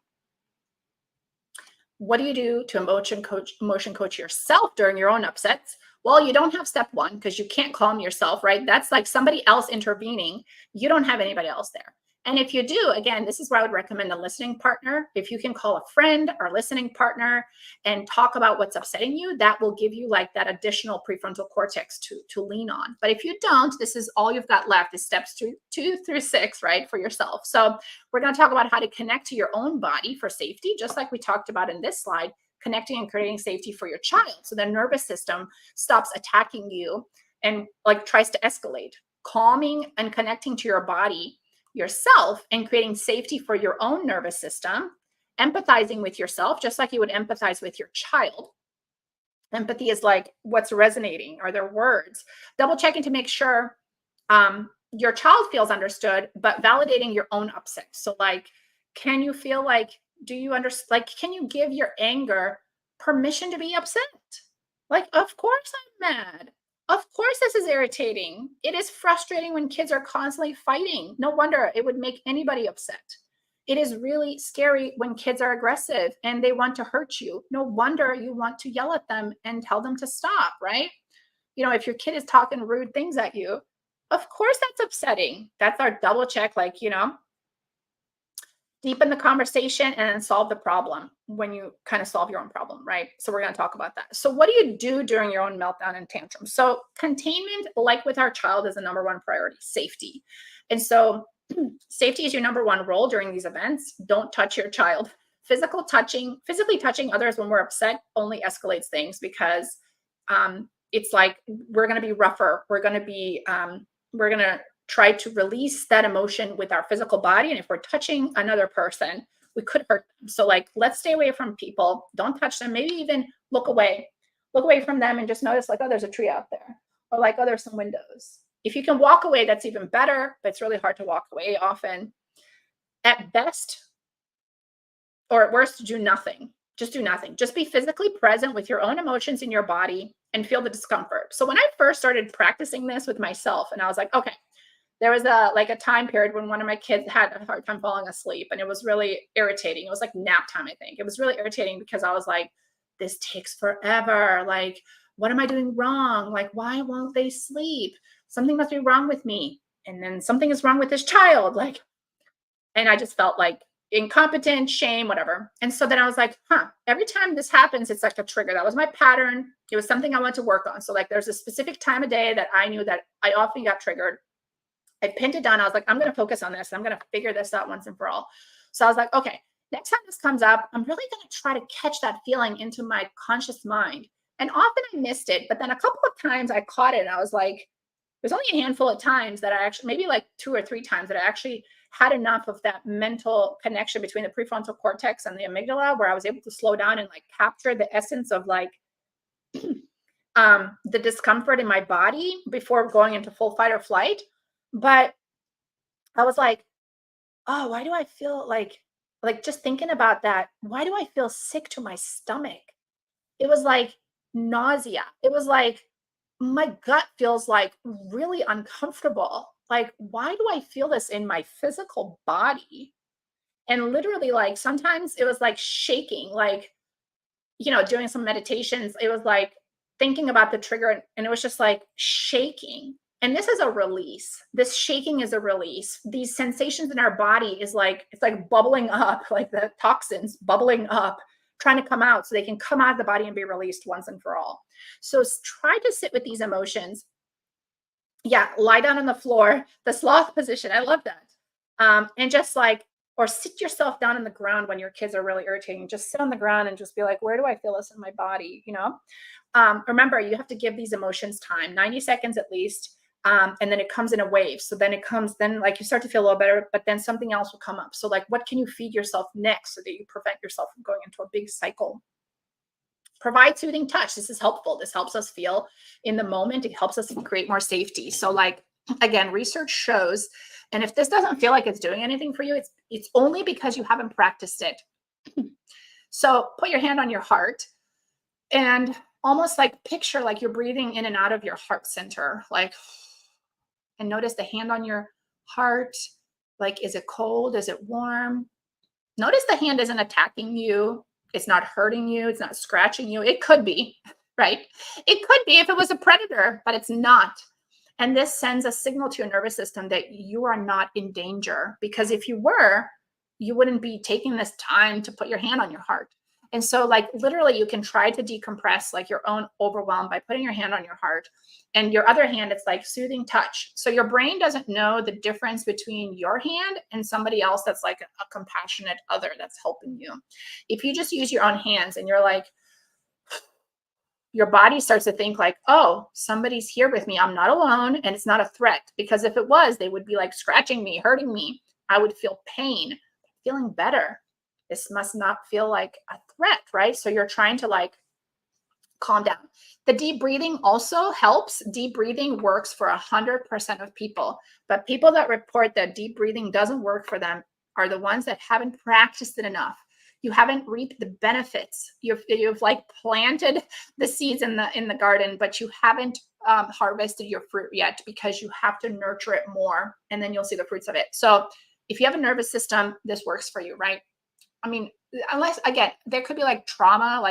What do you do to emotion coach yourself during your own upsets? Well, you don't have step 1 because you can't calm yourself, right? That's like somebody else intervening. You don't have anybody else there. And if you do, again, this is where I would recommend a listening partner. If you can call a friend or listening partner and talk about what's upsetting you, that will give you like that additional prefrontal cortex to lean on. But if you don't, this is all you've got left is steps 2 through 6, right, for yourself. So we're going to talk about how to connect to your own body for safety, just like we talked about in this slide, connecting and creating safety for your child. So the nervous system stops attacking you and like tries to escalate. Calming and connecting to your body yourself and creating safety for your own nervous system, empathizing with yourself, just like you would empathize with your child. Empathy is like what's resonating. Are there words? Double checking to make sure your child feels understood, but validating your own upset. So like, can you feel like, do you understand? Like, can you give your anger permission to be upset? Like, of course I'm mad. Of course, this is irritating. It is frustrating when kids are constantly fighting. No wonder it would make anybody upset. It is really scary when kids are aggressive and they want to hurt you. No wonder you want to yell at them and tell them to stop, right? You know, if your kid is talking rude things at you, of course that's upsetting. That's our double check, like, you know, deepen the conversation and then solve the problem when you kind of solve your own problem, right? So we're going to talk about that. So what do you do during your own meltdown and tantrum? So containment, like with our child, is the number 1 priority, safety. And so safety is your number 1 role during these events. Don't touch your child. physically touching others when we're upset only escalates things because it's like we're going to be rougher. We're going to try to release that emotion with our physical body. And if we're touching another person, we could hurt them. So like, let's stay away from people. Don't touch them. Maybe even look away from them and just notice like, oh, there's a tree out there, or like, oh, there's some windows. If you can walk away, that's even better, but it's really hard to walk away often. At best, or at worst, do nothing. Just do nothing. Just be physically present with your own emotions in your body and feel the discomfort. So when I first started practicing this with myself, and I was like, okay, there was a time period when one of my kids had a hard time falling asleep, and it was really irritating. It was like nap time, I think. It was really irritating because I was like, this takes forever. Like, what am I doing wrong? Like, why won't they sleep? Something must be wrong with me. And then something is wrong with this child. Like, and I just felt like incompetent, shame, whatever. And so then I was like, every time this happens, it's like a trigger. That was my pattern. It was something I wanted to work on. So like, there's a specific time of day that I knew that I often got triggered. I pinned it down. I was like, I'm going to focus on this. I'm going to figure this out once and for all. So I was like, okay, next time this comes up, I'm really going to try to catch that feeling into my conscious mind. And often I missed it, but then a couple of times I caught it. And I was like, there's only a handful of times that I actually, maybe like 2 or 3 times that I actually had enough of that mental connection between the prefrontal cortex and the amygdala, where I was able to slow down and like capture the essence of like the discomfort in my body before going into full fight or flight. But I was like, oh, why do I feel like just thinking about that, why do I feel sick to my stomach? It was like nausea. It was like my gut feels like really uncomfortable. Like, why do I feel this in my physical body? And literally, like, sometimes it was like shaking, like, doing some meditations. It was like thinking about the trigger, and it was just like shaking. And this is a release. This shaking is a release. These sensations in our body is like, it's like bubbling up, like the toxins bubbling up, trying to come out so they can come out of the body and be released once and for all. So try to sit with these emotions. Yeah, lie down on the floor, the sloth position. I love that. And just like, or sit yourself down on the ground when your kids are really irritating. Just sit on the ground and just be like, where do I feel this in my body? Remember, you have to give these emotions time, 90 seconds at least. And then it comes in a wave. So then then like you start to feel a little better, but then something else will come up. So like, what can you feed yourself next so that you prevent yourself from going into a big cycle? Provide soothing touch. This is helpful. This helps us feel in the moment. It helps us create more safety. So like, again, research shows, and if this doesn't feel like it's doing anything for you, it's only because you haven't practiced it. So put your hand on your heart and almost like picture like you're breathing in and out of your heart center, like, and notice the hand on your heart. Like, is it cold? Is it warm? Notice the hand isn't attacking you. It's not hurting you. It's not scratching you. It could be, right? It could be if it was a predator, but it's not. And this sends a signal to your nervous system that you are not in danger, because if you were, you wouldn't be taking this time to put your hand on your heart. And so like literally you can try to decompress like your own overwhelm by putting your hand on your heart, and your other hand, it's like soothing touch. So your brain doesn't know the difference between your hand and somebody else that's like a compassionate other that's helping you. If you just use your own hands and you're like, your body starts to think like, oh, somebody's here with me. I'm not alone. And it's not a threat, because if it was, they would be like scratching me, hurting me. I would feel pain. Feeling better. This must not feel like a threat, right? So you're trying to like calm down. The deep breathing also helps. Deep breathing works for 100% of people, but people that report that deep breathing doesn't work for them are the ones that haven't practiced it enough. You haven't reaped the benefits. You've like planted the seeds in the garden, but you haven't harvested your fruit yet, because you have to nurture it more, and then you'll see the fruits of it. So if you have a nervous system, this works for you, right? I mean, unless, again, there could be like trauma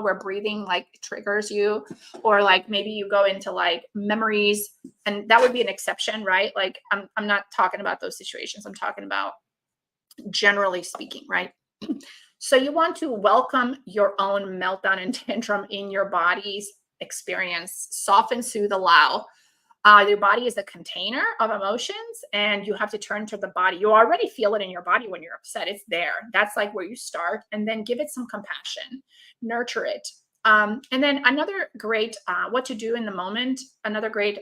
where breathing like triggers you, or like maybe you go into like memories, and that would be an exception, right? Like I'm not talking about those situations. I'm talking about generally speaking, right? So you want to welcome your own meltdown and tantrum in your body's experience. Soften, soothe, allow. Your body is a container of emotions, and you have to turn to the body. You already feel it in your body when you're upset. It's there. That's like where you start, and then give it some compassion, nurture it. And then another great what to do in the moment. Another great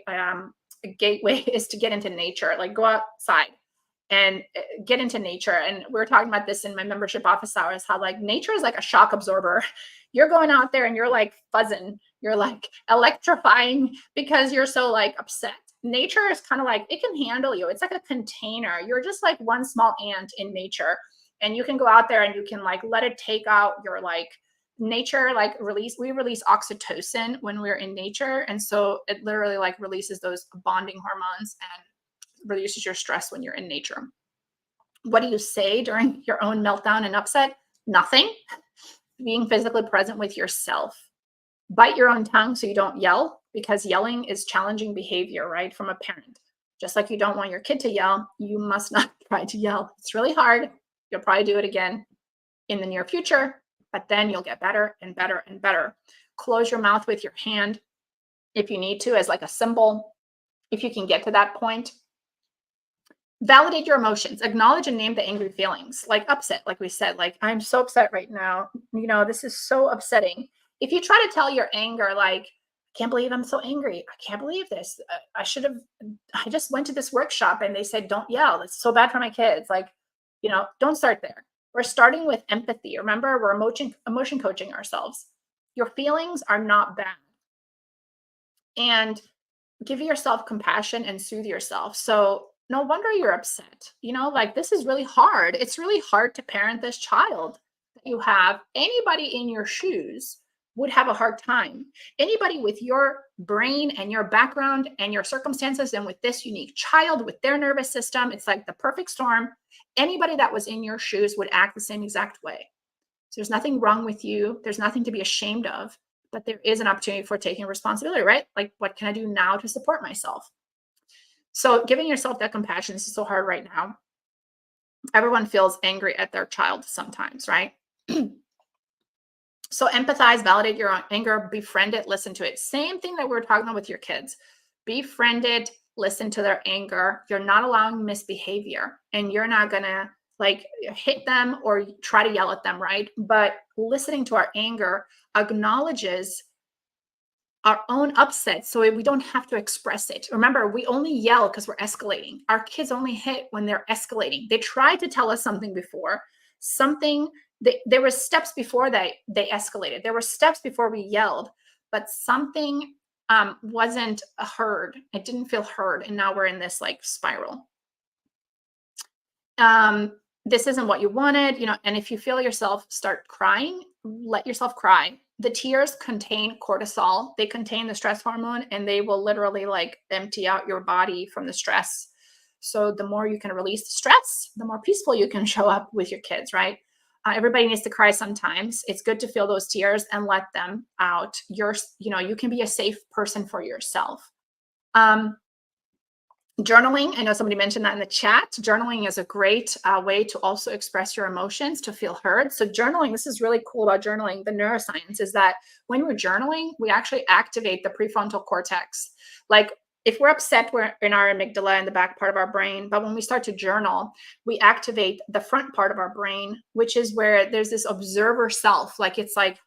gateway is to get into nature. Like go outside and get into nature. And we were talking about this in my membership office hours, how like nature is like a shock absorber. You're going out there and you're like fuzzing, you're like electrifying because you're so like upset. Nature is kind of like, it can handle you. It's like a container. You're just like one small ant in nature. And you can go out there and you can like let it take out your like nature, like we release oxytocin when we're in nature. And so it literally like releases those bonding hormones and reduces your stress when you're in nature. What do you say during your own meltdown and upset? Nothing. Being physically present with yourself. Bite your own tongue so you don't yell, because yelling is challenging behavior, right? From a parent. Just like you don't want your kid to yell, you must not try to yell. It's really hard. You'll probably do it again in the near future, but then you'll get better and better and better. Close your mouth with your hand if you need to, as like a symbol, if you can get to that point. Validate your emotions. Acknowledge and name the angry feelings, like upset, like we said, like I'm so upset right now. This is so upsetting. If you try to tell your anger, like, I can't believe I'm so angry. I can't believe this. I just went to this workshop and they said, don't yell. It's so bad for my kids. Like, don't start there. We're starting with empathy. Remember, we're emotion coaching ourselves. Your feelings are not bad. And give yourself compassion and soothe yourself. So no wonder you're upset. Like this is really hard. It's really hard to parent this child that you have. Anybody in your shoes would have a hard time. Anybody with your brain and your background and your circumstances, and with this unique child with their nervous system, it's like the perfect storm. Anybody that was in your shoes would act the same exact way. So there's nothing wrong with you. There's nothing to be ashamed of, but there is an opportunity for taking responsibility, right? Like, what can I do now to support myself? So giving yourself that compassion, this is so hard right now. Everyone feels angry at their child sometimes, right? So empathize, validate your own anger, befriend it, listen to it. Same thing that we were talking about with your kids. Befriend it, listen to their anger. You're not allowing misbehavior, and you're not going to like hit them or try to yell at them, right? But listening to our anger acknowledges our own upset so we don't have to express it. Remember, we only yell because we're escalating. Our kids only hit when they're escalating. They tried to tell us something before, there were steps before they escalated. There were steps before we yelled, but something wasn't heard. It didn't feel heard. And now we're in this like spiral. This isn't what you wanted, and if you feel yourself start crying, let yourself cry. The tears contain cortisol. They contain the stress hormone, and they will literally like empty out your body from the stress. So the more you can release the stress, the more peaceful you can show up with your kids, right? Everybody needs to cry sometimes. It's good to feel those tears and let them out. You can be a safe person for yourself. Journaling, I know somebody mentioned that in the chat. Journaling is a great way to also express your emotions, to feel heard. So journaling, this is really cool about journaling. The neuroscience is that when we're journaling, we actually activate the prefrontal cortex. Like if we're upset, we're in our amygdala in the back part of our brain. But when we start to journal, we activate the front part of our brain, which is where there's this observer self. Like it's like,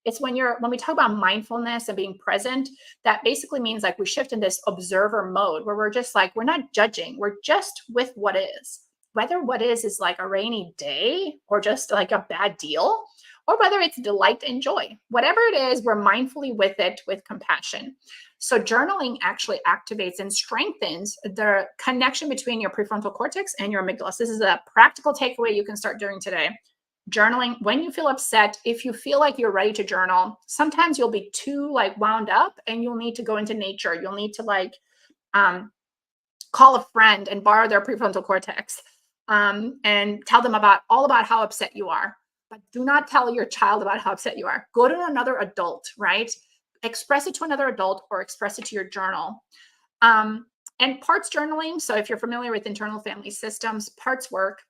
it's when we talk about mindfulness and being present, that basically means like we shift in this observer mode where we're just like, we're not judging. We're just with what is, whether what is like a rainy day or just like a bad deal, or whether it's delight and joy, whatever it is, we're mindfully with it with compassion. So journaling actually activates and strengthens the connection between your prefrontal cortex and your amygdala. So this is a practical takeaway you can start doing today. Journaling, when you feel upset, if you feel like you're ready to journal, sometimes you'll be too like wound up and you'll need to go into nature. You'll need to like call a friend and borrow their prefrontal cortex and tell them all about how upset you are. But do not tell your child about how upset you are. Go to another adult, right? Express it to another adult or express it to your journal. And parts journaling. So if you're familiar with internal family systems, parts work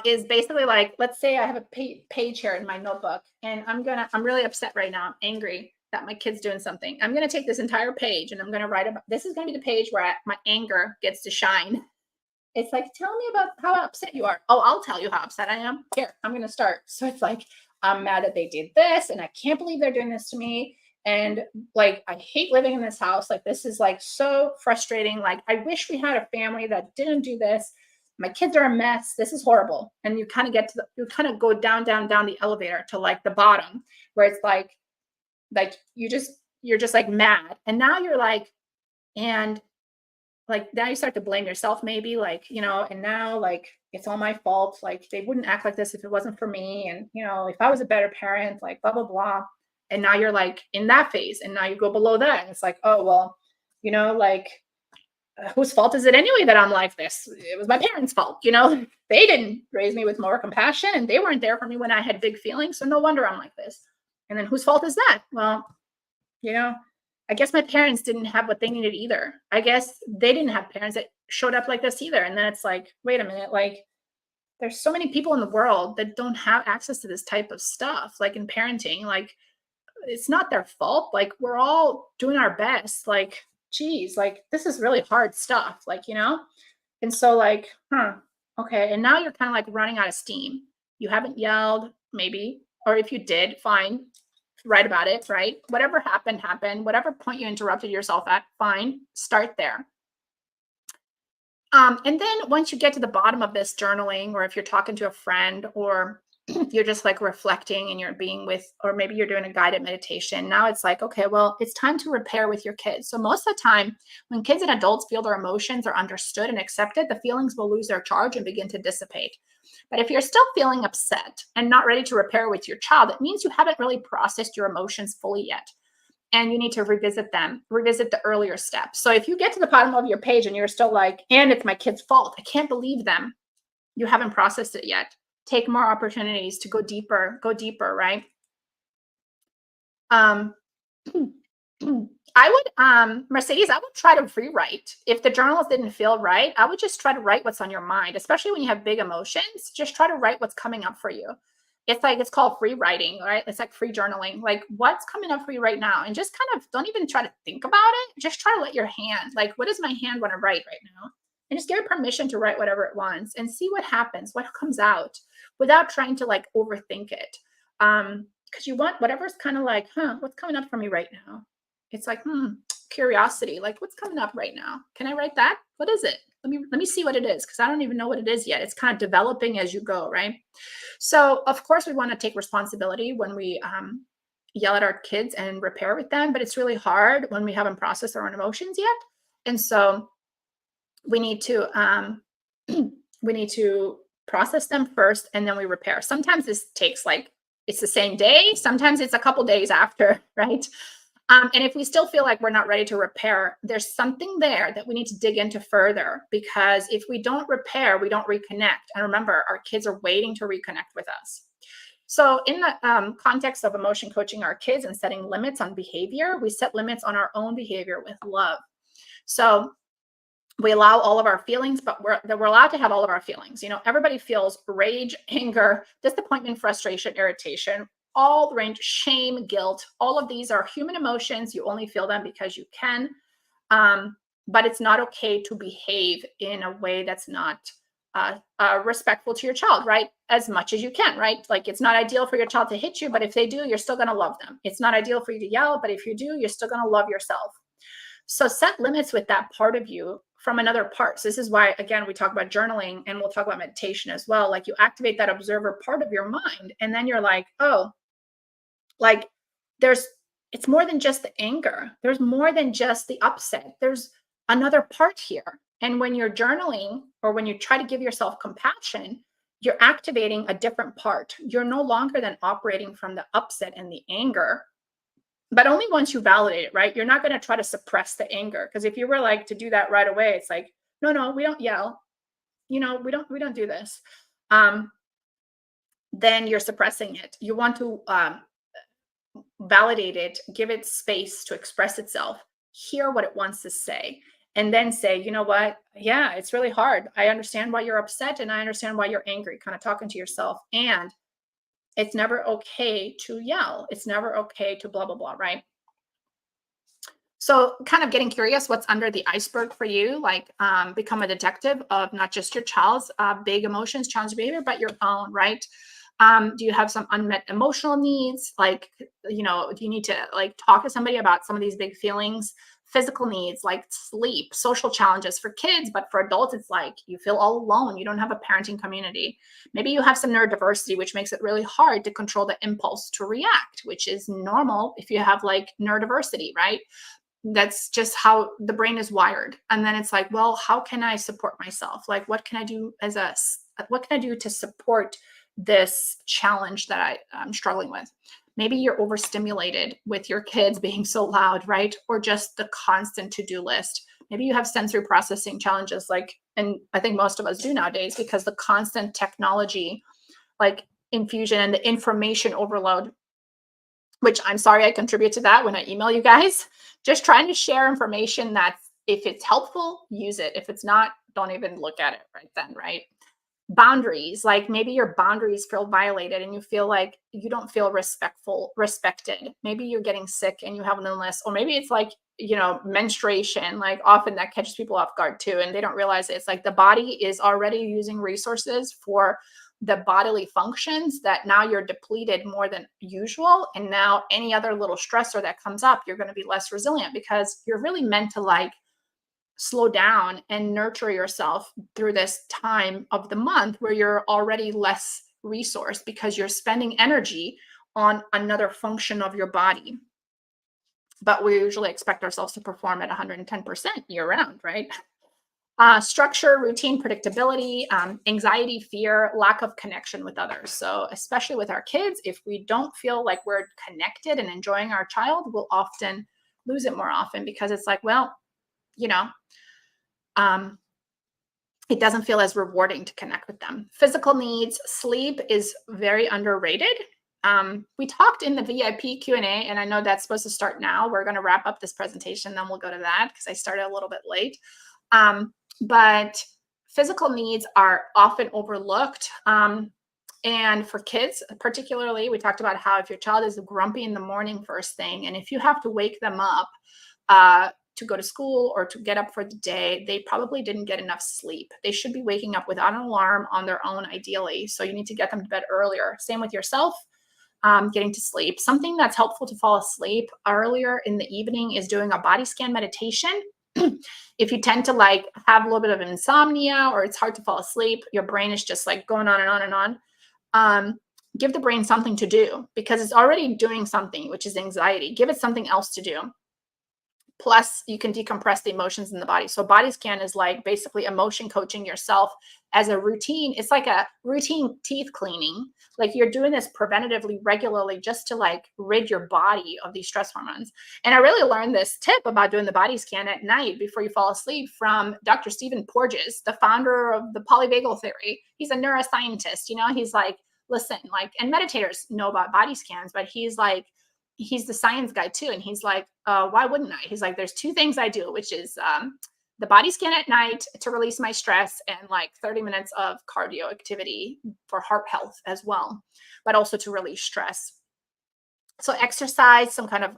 is basically like, let's say I have a page here in my notebook and I'm really upset right now. I'm angry. that my kid's doing something. I'm going to take this entire page and I'm going to write about this is going to be the page where my anger gets to shine. It's like, tell me about how upset you are. Oh, I'll tell you how upset I am. Here, I'm going to start. So it's like, I'm mad that they did this and I can't believe they're doing this to me. And like, I hate living in this house. Like, this is like so frustrating. Like, I wish we had a family that didn't do this. My kids are a mess. This is horrible. And you kind of get to you kind of go down, down, down the elevator to like the bottom where it's like you're just like mad. And now you're and like now you start to blame yourself maybe like and now like it's all my fault, like they wouldn't act like this if it wasn't for me, and if I was a better parent, like blah blah blah. And now you're like in that phase, and now you go below that and it's like, oh well, like whose fault is it anyway that I'm like this? It was my parents' fault. They didn't raise me with more compassion and they weren't there for me when I had big feelings, so no wonder I'm like this. And then whose fault is that? Well, you know, I guess my parents didn't have what they needed either. I guess they didn't have parents that showed up like this either. And then it's like, wait a minute, like there's so many people in the world that don't have access to this type of stuff, like in parenting. Like it's not their fault. Like we're all doing our best. Like, geez, like this is really hard stuff, like. And so like, okay. And now you're kind of like running out of steam. You haven't yelled, maybe, or if you did, fine, write about it, right? Whatever happened, happened. Whatever point you interrupted yourself at, fine, start there. And then once you get to the bottom of this journaling, or if you're talking to a friend, or you're just like reflecting and you're being with, or maybe you're doing a guided meditation, now it's like, okay, well, it's time to repair with your kids. So most of the time, when kids and adults feel their emotions are understood and accepted, the feelings will lose their charge and begin to dissipate. But if you're still feeling upset and not ready to repair with your child, it means you haven't really processed your emotions fully yet. And you need to revisit the earlier steps. So if you get to the bottom of your page and you're still like, and it's my kid's fault, I can't believe them, you haven't processed it yet. Take more opportunities to go deeper, right? I would, Mercedes, I would try to rewrite. If the journals didn't feel right, I would just try to write what's on your mind, especially when you have big emotions. Just try to write what's coming up for you. It's called free writing, right? It's like free journaling. Like what's coming up for you right now? And just kind of don't even try to think about it. Just try to let your hand, like, what does my hand want to write right now? And just give it permission to write whatever it wants and see what happens, what comes out, without trying to like overthink it. Because you want whatever's kind of like, what's coming up for me right now? It's like, curiosity, like what's coming up right now? Can I write that? What is it? Let me see what it is, because I don't even know what it is yet. It's kind of developing as you go, right? So of course we want to take responsibility when we yell at our kids and repair with them, but it's really hard when we haven't processed our own emotions yet. And so we need to process them first, and then we repair. Sometimes this takes like, it's the same day. Sometimes it's a couple days after, right? And if we still feel like we're not ready to repair, there's something there that we need to dig into further, because if we don't repair, we don't reconnect. And remember, our kids are waiting to reconnect with us. So in the context of emotion coaching our kids and setting limits on behavior, we set limits on our own behavior with love. So we allow all of our feelings, but we're allowed to have all of our feelings. Everybody feels rage, anger, disappointment, frustration, irritation, all the range, shame, guilt. All of these are human emotions. You only feel them because you can. But it's not okay to behave in a way that's not respectful to your child, right? As much as you can, right? Like it's not ideal for your child to hit you, but if they do, you're still going to love them. It's not ideal for you to yell, but if you do, you're still going to love yourself. So set limits with that part of you from another part. So this is why, again, we talk about journaling, and we'll talk about meditation as well. Like you activate that observer part of your mind, and then you're like, oh, like it's more than just the anger. There's more than just the upset. There's another part here. And when you're journaling, or when you try to give yourself compassion, you're activating a different part. You're no longer then operating from the upset and the anger, but only once you validate it, right? You're not going to try to suppress the anger, because if you were like to do that right away, it's like, no, we don't yell. We don't do this. Then you're suppressing it. You want to validate it, give it space to express itself, hear what it wants to say, and then say, you know what? Yeah, it's really hard. I understand why you're upset, and I understand why you're angry, kind of talking to yourself. And it's never okay to yell. It's never okay to blah, blah, blah, right? So, kind of getting curious, what's under the iceberg for you? Like, become a detective of not just your child's big emotions, challenge behavior, but your own, right? Do you have some unmet emotional needs? Like, do you need to like talk to somebody about some of these big feelings? Physical needs like sleep, social challenges for kids, but for adults, it's like you feel all alone. You don't have a parenting community. Maybe you have some neurodiversity, which makes it really hard to control the impulse to react, which is normal if you have like neurodiversity, right? That's just how the brain is wired. And then it's like, well, how can I support myself? Like, what can I do what can I do to support this challenge that I'm struggling with? Maybe you're overstimulated with your kids being so loud, right? Or just the constant to-do list. Maybe you have sensory processing challenges, like, and I think most of us do nowadays, because the constant technology, like infusion and the information overload, which I'm sorry I contribute to that when I email you guys. Just trying to share information that's, if it's helpful, use it. If it's not, don't even look at it right then, right? Boundaries, like maybe your boundaries feel violated and you feel like you don't feel respected. Maybe you're getting sick and you have an illness, or maybe it's like, menstruation, like often that catches people off guard too, and they don't realize it. It's like the body is already using resources for the bodily functions, that now you're depleted more than usual, and now any other little stressor that comes up, you're going to be less resilient, because you're really meant to like slow down and nurture yourself through this time of the month where you're already less resourced because you're spending energy on another function of your body. But we usually expect ourselves to perform at 110% year round, right? Structure, routine, predictability, anxiety, fear, lack of connection with others. So, especially with our kids, if we don't feel like we're connected and enjoying our child, we'll often lose it more often, because it's like, well, you know, um, it doesn't feel as rewarding to connect with them. Physical needs, sleep is very underrated. We talked in the VIP Q&A, and I know that's supposed to start now. We're going to wrap up this presentation, then we'll go to that because I started a little bit late. But physical needs are often overlooked. And for kids, particularly, we talked about how if your child is grumpy in the morning first thing, and if you have to wake them up to go to school or to get up for the day, they probably didn't get enough sleep. They should be waking up without an alarm on their own, ideally. So you need to get them to bed earlier. Same with yourself. Getting to sleep. Something that's helpful to fall asleep earlier in the evening is doing a body scan meditation. If you tend to like have a little bit of insomnia, or it's hard to fall asleep, your brain is just like going on and on and on. Give the brain something to do, because it's already doing something, which is anxiety. Give it something else to do. Plus, you can decompress the emotions in the body. So body scan is like basically emotion coaching yourself as a routine. It's like a routine teeth cleaning. Like you're doing this preventatively, regularly, just to like rid your body of these stress hormones. And I really learned this tip about doing the body scan at night before you fall asleep from Dr. Stephen Porges, the founder of the polyvagal theory. He's a neuroscientist. He's like, listen, like, and meditators know about body scans, but he's like, he's the science guy too. And he's like, why wouldn't I? He's like, there's two things I do, which is the body scan at night to release my stress, and like 30 minutes of cardio activity for heart health as well, but also to release stress. So exercise, some kind of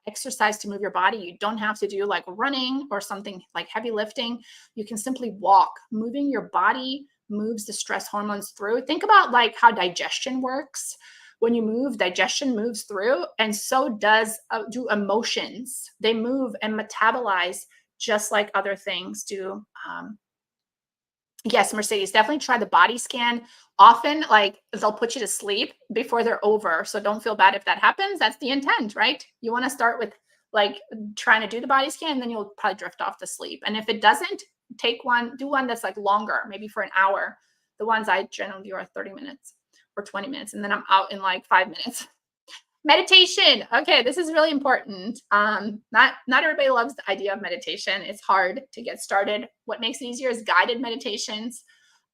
exercise to move your body. You don't have to do like running or something like heavy lifting. You can simply walk. Moving your body moves the stress hormones through. Think about like how digestion works. When you move, digestion moves through, and so do emotions. They move and metabolize just like other things do. Yes, Mercedes, definitely try the body scan. Often, like, they'll put you to sleep before they're over. So don't feel bad if that happens. That's the intent, right? You want to start with like trying to do the body scan, and then you'll probably drift off to sleep. And if it doesn't, do one that's like longer, maybe for an hour. The ones I generally do are 30 minutes or 20 minutes, and then I'm out in like 5 minutes. Meditation. Okay, this is really important. Not everybody loves the idea of meditation. It's hard to get started. What makes it easier is guided meditations.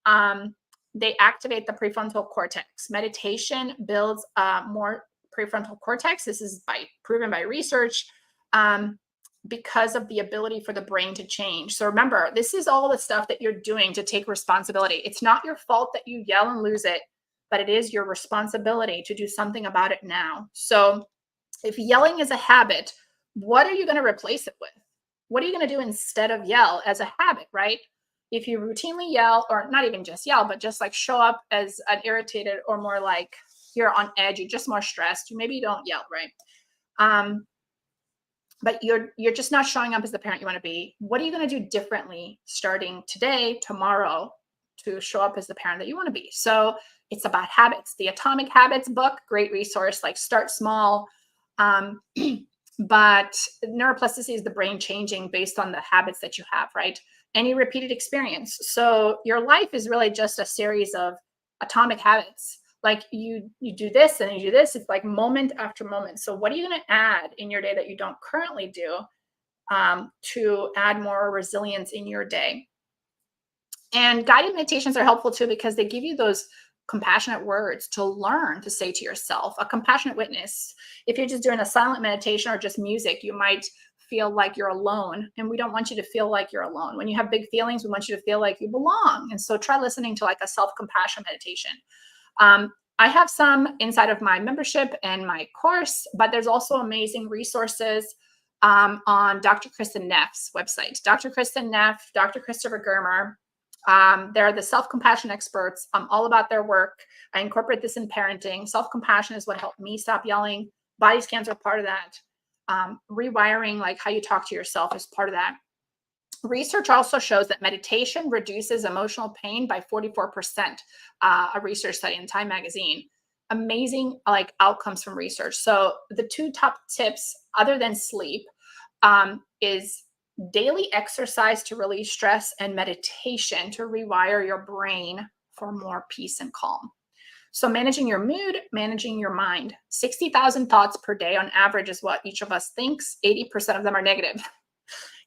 They activate the prefrontal cortex. Meditation builds more prefrontal cortex. This is proven by research, because of the ability for the brain to change. So remember, this is all the stuff that you're doing to take responsibility. It's not your fault that you yell and lose it, but it is your responsibility to do something about it now. So if yelling is a habit, What are you going to replace it with? What are you going to do instead of yell as a habit, right? If you routinely yell, or not even just yell, but just like show up as an irritated, or more like you're on edge, you're just more stressed, maybe you don't yell, right? But you're just not showing up as the parent you want to be. What are you going to do differently starting today, tomorrow, to show up as the parent that you want to be? So it's about habits. The Atomic Habits book, great resource. Like, start small. But neuroplasticity is the brain changing based on the habits that you have, right? Any repeated experience. So your life is really just a series of atomic habits. Like, you do this and you do this. It's like moment after moment. So what are you going to add in your day that you don't currently do, to add more resilience in your day? And guided meditations are helpful too, because they give you those compassionate words to learn to say to yourself. A compassionate witness. If you're just doing a silent meditation or just music, you might feel like you're alone. And we don't want you to feel like you're alone. When you have big feelings, we want you to feel like you belong. And so try listening to like a self-compassion meditation. I have some inside of my membership and my course, but there's also amazing resources on Dr. Kristen Neff's website. Dr. Kristen Neff, Dr. Christopher Germer. They're the self-compassion experts. I'm all about their work. I incorporate this in parenting. Self-compassion is what helped me stop yelling. Body scans are part of that. Rewiring, like how you talk to yourself, is part of that. Research also shows that meditation reduces emotional pain by 44%. A research study in Time magazine. Amazing like outcomes from research. So the two top tips, other than sleep, is daily exercise to release stress, and meditation to rewire your brain for more peace and calm. So managing your mood, managing your mind. 60,000 thoughts per day on average is what each of us thinks. 80% of them are negative.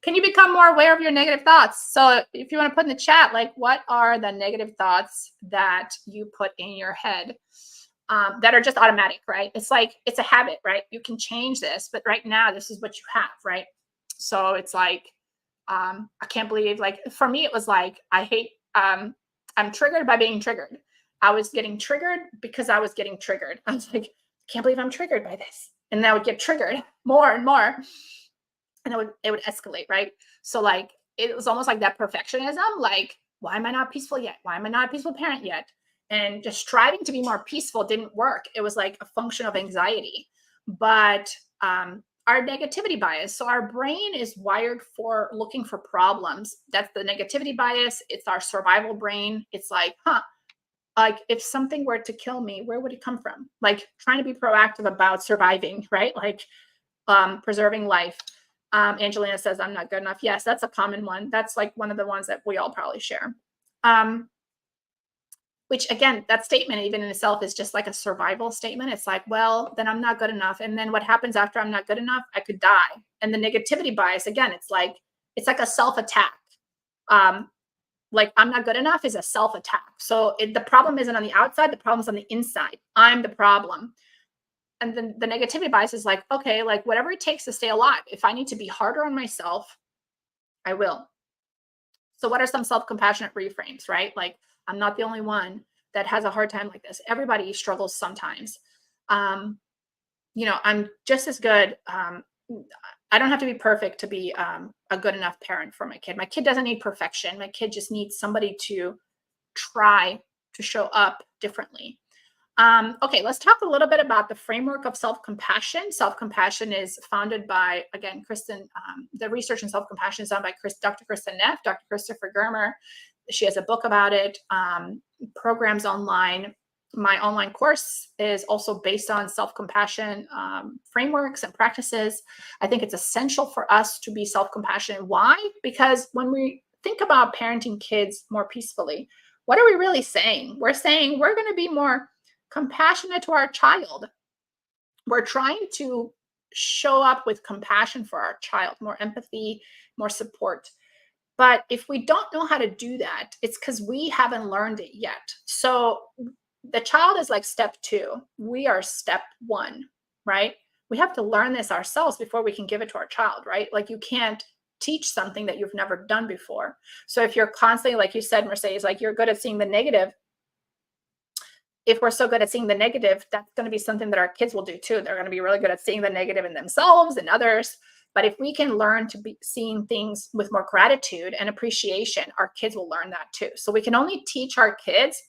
Can you become more aware of your negative thoughts? So if you want to put in the chat, like, what are the negative thoughts that you put in your head, that are just automatic, right? It's like, it's a habit, right? You can change this, but right now this is what you have, right? So it's like, I can't believe, like, for me, it was like, I'm triggered by being triggered. I was getting triggered because I was getting triggered. I was like, can't believe I'm triggered by this. And then I would get triggered more and more. And it would escalate, right? So like, it was almost like that perfectionism, like, why am I not peaceful yet? Why am I not a peaceful parent yet? And just striving to be more peaceful didn't work. It was like a function of anxiety. But our negativity bias. So our brain is wired for looking for problems. That's the negativity bias. It's our survival brain. It's like, like, if something were to kill me, where would it come from? Like, trying to be proactive about surviving, right? Like, preserving life. Angelina says, I'm not good enough. Yes, that's a common one. That's like one of the ones that we all probably share. Which, again, that statement even in itself is just like a survival statement. It's like, well, then I'm not good enough. And then what happens after I'm not good enough? I could die. And the negativity bias, again, it's like a self-attack. Like, I'm not good enough is a self-attack. So the problem isn't on the outside, the problem's on the inside. I'm the problem. And then the negativity bias is like, okay, like, whatever it takes to stay alive. If I need to be harder on myself, I will. So what are some self-compassionate reframes, right? Like, I'm not the only one that has a hard time like this. Everybody struggles sometimes. I'm just as good. I don't have to be perfect to be a good enough parent for my kid. My kid doesn't need perfection. My kid just needs somebody to try to show up differently. Okay, let's talk a little bit about the framework of self-compassion. Self-compassion is founded by, again, Kristen. The research in self-compassion is done by Dr. Kristen Neff, Dr. Christopher Germer. She has a book about it, programs online. My online course is also based on self-compassion frameworks and practices. I think it's essential for us to be self-compassionate. Why? Because when we think about parenting kids more peacefully, what are we really saying? We're saying we're going to be more compassionate to our child. We're trying to show up with compassion for our child, more empathy, more support. But if we don't know how to do that, it's because we haven't learned it yet. So the child is like step 2. We are step 1, right? We have to learn this ourselves before we can give it to our child, right? Like, you can't teach something that you've never done before. So if you're constantly, like you said, Mercedes, like, you're good at seeing the negative, if we're so good at seeing the negative, that's going to be something that our kids will do too. They're going to be really good at seeing the negative in themselves and others. But if we can learn to be seeing things with more gratitude and appreciation, our kids will learn that too. So we can only teach our kids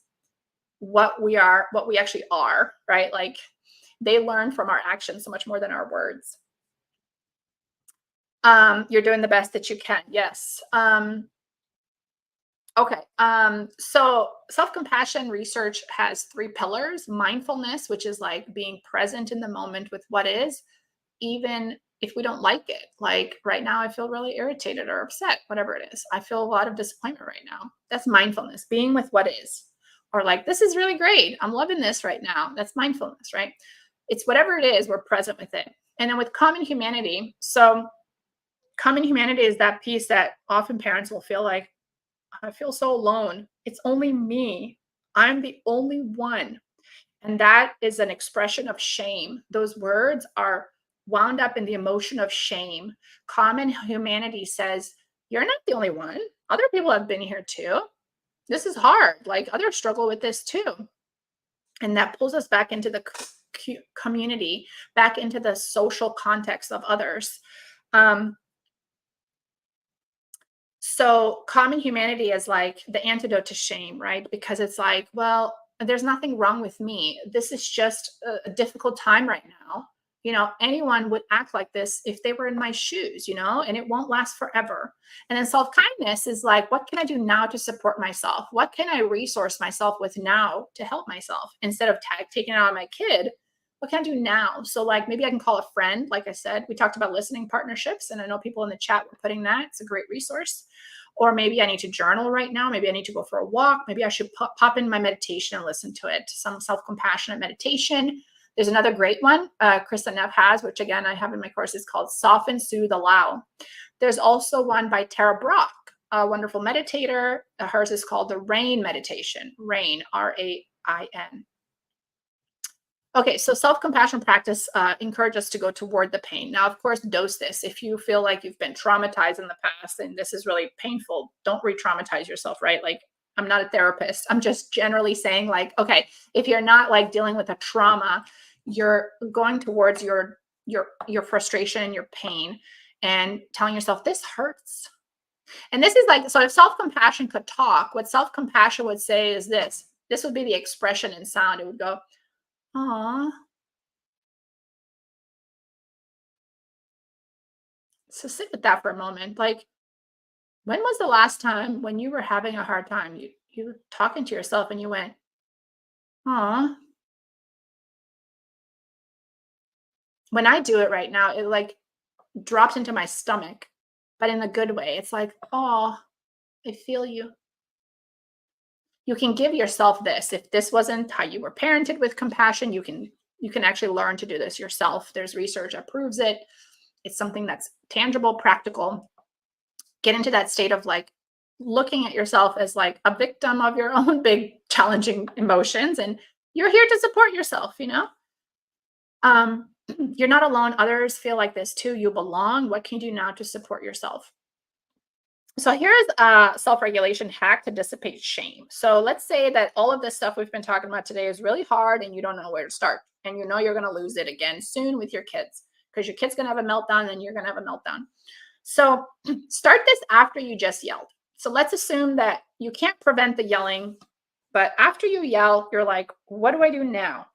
what we are, what we actually are, right? Like they learn from our actions so much more than our words. You're doing the best that you can. Yes. Okay. So self-compassion research has three pillars: mindfulness, which is like being present in the moment with what is, even if we don't like it. Like right now, I feel really irritated or upset, whatever it is. I feel a lot of disappointment right now. That's mindfulness, being with what is. Or like, this is really great. I'm loving this right now. That's mindfulness, right? It's whatever it is, we're present with it. And then with common humanity. So common humanity is that piece that often parents will feel like, I feel so alone. It's only me. I'm the only one. And that is an expression of shame. Those words are wound up in the emotion of shame. Common humanity says, you're not the only one. Other people have been here too. This is hard. Like others struggle with this too. And that pulls us back into the community, back into the social context of others. So common humanity is like the antidote to shame, right? Because it's like, well, there's nothing wrong with me. This is just a difficult time right now. Anyone would act like this if they were in my shoes, and it won't last forever. And then self kindness is like, what can I do now to support myself? What can I resource myself with now to help myself instead of taking it on my kid? What can I do now? So, like, maybe I can call a friend. Like I said, we talked about listening partnerships, and I know people in the chat were putting that. It's a great resource. Or maybe I need to journal right now. Maybe I need to go for a walk. Maybe I should pop in my meditation and listen to it. Some self-compassionate meditation. There's another great one Krista Neff has, which again, I have in my course. It's called Soften, Soothe, Allow. There's also one by Tara Brach, a wonderful meditator. Hers is called the RAIN meditation. RAIN, RAIN. Okay, so self-compassion practice encourage us to go toward the pain. Now, of course, dose this. If you feel like you've been traumatized in the past and this is really painful, don't re-traumatize yourself, right? Like, I'm not a therapist. I'm just generally saying, like, okay, if you're not like dealing with a trauma, you're going towards your frustration, your pain, and telling yourself this hurts. And this is like, so if self-compassion could talk, what self-compassion would say is this. This would be the expression in sound. It would go, aw. So sit with that for a moment. Like, when was the last time when you were having a hard time, you were talking to yourself and you went, aw. When I do it right now, it like drops into my stomach, but in a good way. It's like, oh, I feel you. You can give yourself this. If this wasn't how you were parented with compassion, you can actually learn to do this yourself. There's research that proves it. It's something that's tangible, practical. Get into that state of like looking at yourself as like a victim of your own big challenging emotions, and you're here to support yourself. um you're not alone. Others feel like this too. You belong. What can you do now to support yourself? So here's a self-regulation hack to dissipate shame. So let's say that all of this stuff we've been talking about today is really hard and you don't know where to start, and you're going to lose it again soon with your kids, because your kid's going to have a meltdown and you're going to have a meltdown. So start this after you just yelled. So let's assume that you can't prevent the yelling, but after you yell, you're like, what do I do now?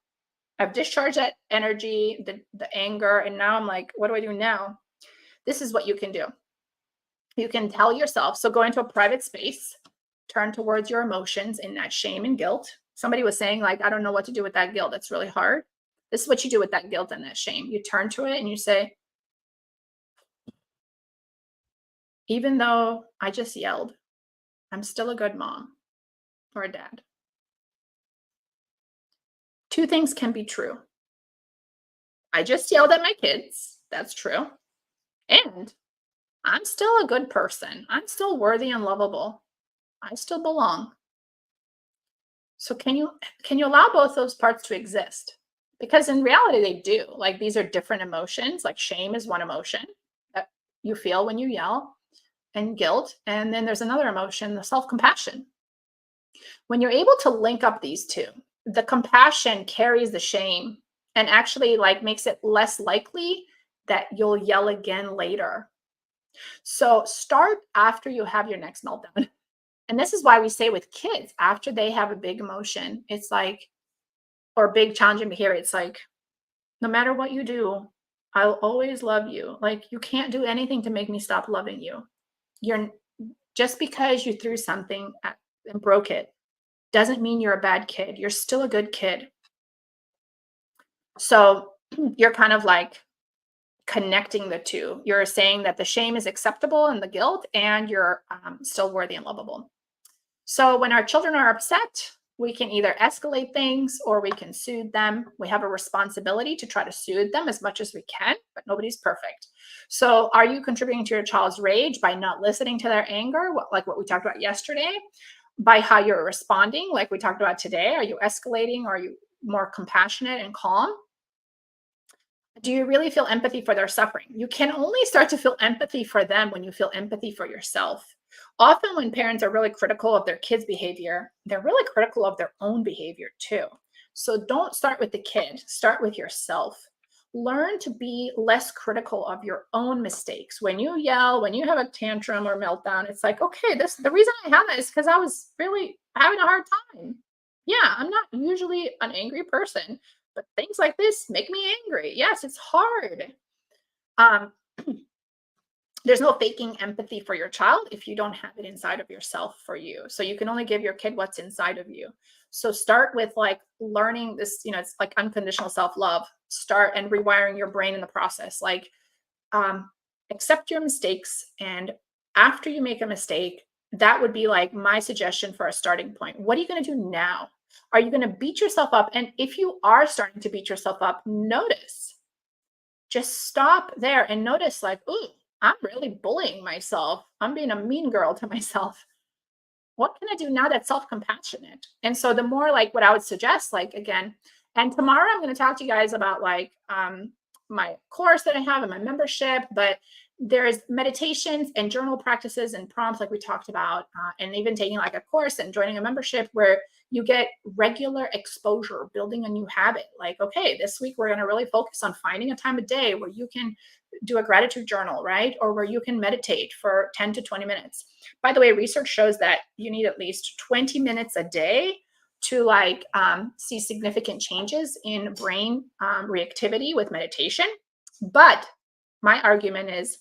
I've discharged that energy, the anger, and now I'm like, what do I do now? This is what you can do. You can tell yourself, so go into a private space, turn towards your emotions in that shame and guilt. Somebody was saying, like, I don't know what to do with that guilt. That's really hard. This is what you do with that guilt and that shame. You turn to it and you say, even though I just yelled, I'm still a good mom or a dad. Two things can be true. I just yelled at my kids. That's true. And I'm still a good person. I'm still worthy and lovable. I still belong. So can you allow both those parts to exist? Because in reality they do. Like, these are different emotions. Like, shame is one emotion that you feel when you yell, and guilt, and then there's another emotion, the self-compassion. When you're able to link up these two, the compassion carries the shame and actually like makes it less likely that you'll yell again later. So start after you have your next meltdown. And this is why we say with kids, after they have a big emotion, it's like, or big challenging behavior, it's like, no matter what you do, I'll always love you. Like, you can't do anything to make me stop loving you. You're just because you threw something and broke it doesn't mean you're a bad kid. You're still a good kid. So you're kind of like connecting the two. You're saying that the shame is acceptable and the guilt, and you're still worthy and lovable. So when our children are upset, we can either escalate things or we can soothe them. We have a responsibility to try to soothe them as much as we can, but nobody's perfect. So are you contributing to your child's rage by not listening to their anger, like what we talked about yesterday? By how you're responding, like we talked about today? Are you escalating, or are you more compassionate and calm? Do you really feel empathy for their suffering? You can only start to feel empathy for them when you feel empathy for yourself. Often, when parents are really critical of their kids' behavior, they're really critical of their own behavior too. So don't start with the kid, start with yourself. Learn to be less critical of your own mistakes. When you yell, when you have a tantrum or meltdown, it's like, okay, this the reason I have that is because I was really having a hard time. Yeah, I'm not usually an angry person, but things like this make me angry. Yes, it's hard. Um, there's no faking empathy for your child if you don't have it inside of yourself for you. So you can only give your kid what's inside of you. So start with like learning this, it's like unconditional self-love. Start and rewiring your brain in the process. Like um, accept your mistakes. And after you make a mistake, that would be like my suggestion for a starting point. What are you going to do now? Are you going to beat yourself up? And if you are starting to beat yourself up, notice. Just stop there and notice, like, ooh, I'm really bullying myself. I'm being a mean girl to myself. What can I do now that's self-compassionate? And so the more, like, what I would suggest, like, again, and tomorrow I'm going to talk to you guys about like my course that I have and my membership, but there's meditations and journal practices and prompts like we talked about, and even taking like a course and joining a membership where you get regular exposure, building a new habit. Like, okay, this week we're going to really focus on finding a time of day where you can do a gratitude journal, right? Or where you can meditate for 10 to 20 minutes. By the way, research shows that you need at least 20 minutes a day to like see significant changes in brain reactivity with meditation. But my argument is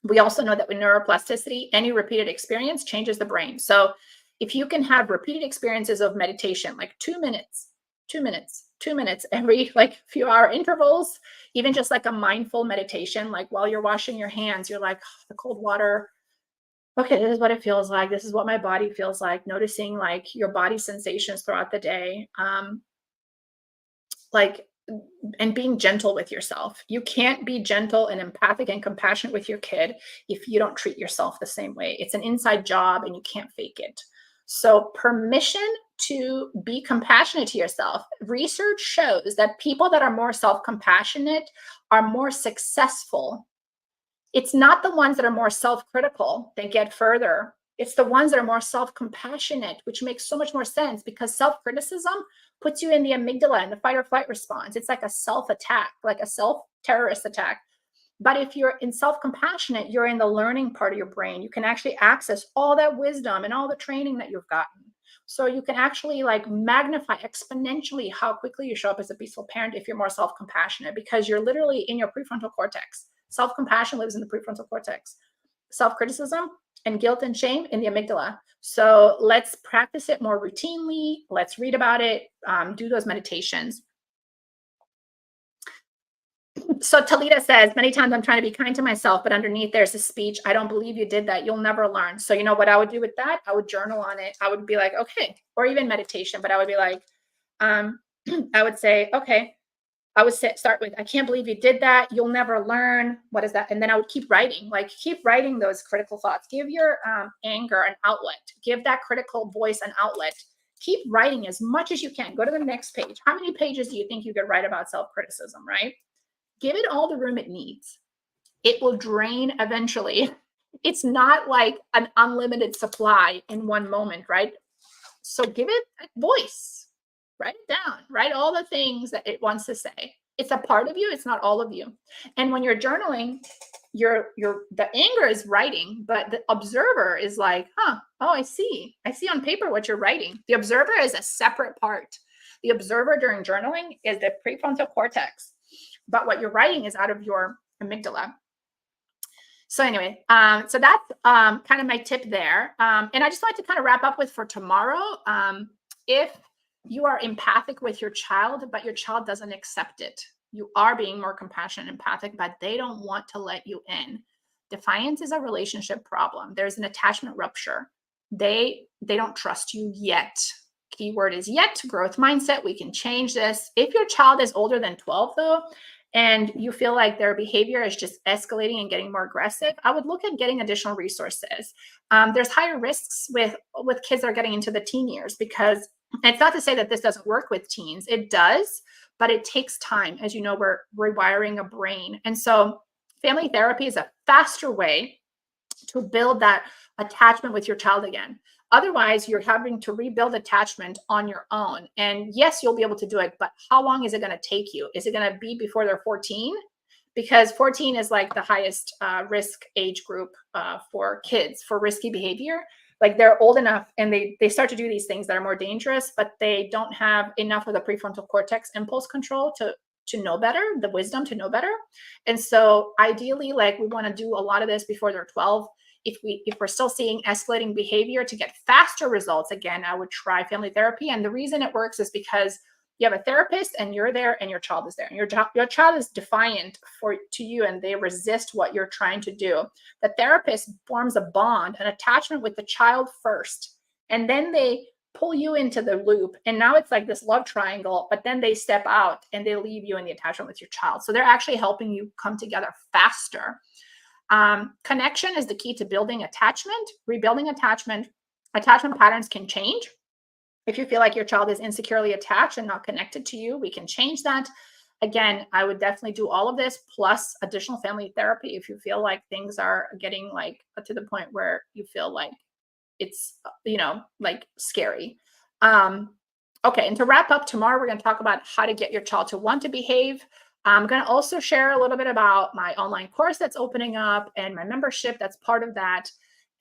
we also know that with neuroplasticity, any repeated experience changes the brain. So if you can have repeated experiences of meditation, like 2 minutes, 2 minutes, 2 minutes every like few hour intervals, even just like a mindful meditation, like while you're washing your hands, you're like, oh, the cold water. Okay, this is what it feels like. This is what my body feels like. Noticing like your body sensations throughout the day. Like and being gentle with yourself. You can't be gentle and empathic and compassionate with your kid if you don't treat yourself the same way. It's an inside job and you can't fake it. So, permission to be compassionate to yourself. Research shows that people that are more self compassionate are more successful. It's not the ones that are more self critical that get further. It's the ones that are more self compassionate, which makes so much more sense because self criticism puts you in the amygdala and the fight or flight response. It's like a self attack, like a self terrorist attack. But if you're in self compassionate, you're in the learning part of your brain. You can actually access all that wisdom and all the training that you've gotten. So you can actually like magnify exponentially how quickly you show up as a peaceful parent if you're more self compassionate because you're literally in your prefrontal cortex. Self compassion lives in the prefrontal cortex. Self criticism and guilt and shame in the amygdala. So let's practice it more routinely. Let's read about it, do those meditations. So Talita says, many times I'm trying to be kind to myself, but underneath there's a speech. I don't believe you did that. You'll never learn. So you know what I would do with that? I would journal on it. I would be like, okay, or even meditation, but I would be like, I would say, okay, I would start with, I can't believe you did that. You'll never learn. What is that? And then I would keep writing, like keep writing those critical thoughts. Give your anger an outlet. Give that critical voice an outlet. Keep writing as much as you can. Go to the next page. How many pages do you think you could write about self-criticism, right? Give it all the room it needs. It will drain eventually. It's not like an unlimited supply in one moment, right? So give it a voice. Write it down. Write all the things that it wants to say. It's a part of you, it's not all of you. And when you're journaling, the anger is writing, but the observer is like, huh, oh, I see on paper what you're writing. The observer is a separate part. The observer during journaling is the prefrontal cortex, but what you're writing is out of your amygdala. So anyway, so that's kind of my tip there. And I just wanted to kind of wrap up with for tomorrow. If you are empathic with your child, but your child doesn't accept it, you are being more compassionate and empathic, but they don't want to let you in. Defiance is a relationship problem. There's an attachment rupture. They don't trust you yet. Keyword is yet. Growth mindset. We can change this. If your child is older than 12, though, and you feel like their behavior is just escalating and getting more aggressive, I would look at getting additional resources. There's higher risks with kids that are getting into the teen years, because it's not to say that this doesn't work with teens. It does, but it takes time. As you know, we're rewiring a brain. And so family therapy is a faster way to build that attachment with your child again. Otherwise, you're having to rebuild attachment on your own. And yes, you'll be able to do it, but how long is it going to take you? Is it going to be before they're 14? Because 14 is like the highest risk age group for kids for risky behavior. Like they're old enough and they start to do these things that are more dangerous, but they don't have enough of the prefrontal cortex impulse control to know better, the wisdom to know better. And so ideally, like we want to do a lot of this before they're 12. If we're still seeing escalating behavior, to get faster results, again, I would try family therapy. And the reason it works is because you have a therapist and you're there and your child is there. And your child is defiant to you and they resist what you're trying to do. The therapist forms a bond, an attachment with the child first. And then they pull you into the loop. And now it's like this love triangle, but then they step out and they leave you in the attachment with your child. So they're actually helping you come together faster. Connection is the key to building attachment, rebuilding attachment. Attachment patterns can change. If you feel like your child is insecurely attached and not connected to you, we can change that. Again, I would definitely do all of this plus additional family therapy if you feel like things are getting like to the point where you feel like it's, like scary. Okay. And to wrap up, tomorrow, we're going to talk about how to get your child to want to behave. I'm going to also share a little bit about my online course that's opening up and my membership that's part of that.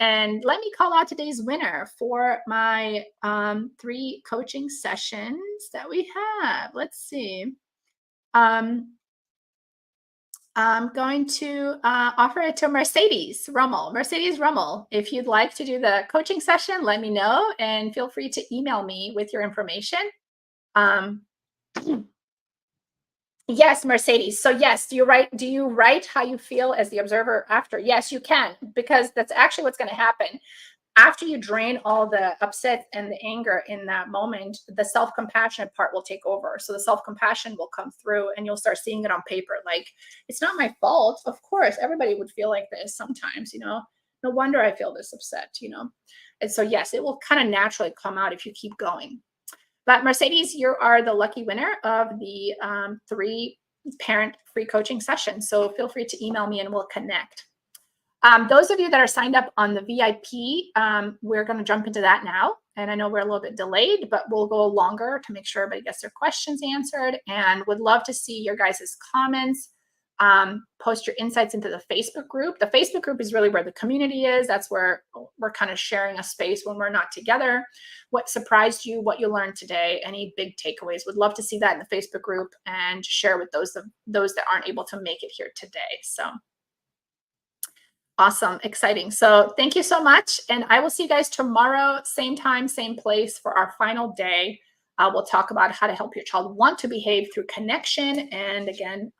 And let me call out today's winner for my 3 coaching sessions that we have. Let's see. I'm going to offer it to Mercedes Rummel. Mercedes Rummel, if you'd like to do the coaching session, let me know and feel free to email me with your information. Yes, Mercedes. So yes, do you write how you feel as the observer after? Yes, you can, because that's actually what's going to happen. After you drain all the upset and the anger in that moment, the self-compassionate part will take over. So the self-compassion will come through and you'll start seeing it on paper. Like, it's not my fault. Of course, everybody would feel like this sometimes, no wonder I feel this upset, And so yes, it will kind of naturally come out if you keep going. But Mercedes, you are the lucky winner of the 3 parent free coaching sessions. So feel free to email me and we'll connect. Those of you that are signed up on the VIP, we're going to jump into that now. And I know we're a little bit delayed, but we'll go longer to make sure everybody gets their questions answered, and would love to see your guys' comments. Post your insights into the Facebook group. The Facebook group is really where the community is. That's where we're kind of sharing a space when we're not together. What surprised you, what you learned today, any big takeaways. Would love to see that in the Facebook group and share with those that aren't able to make it here today. So awesome, exciting. So thank you so much. And I will see you guys tomorrow, same time, same place for our final day. We'll talk about how to help your child want to behave through connection. And again,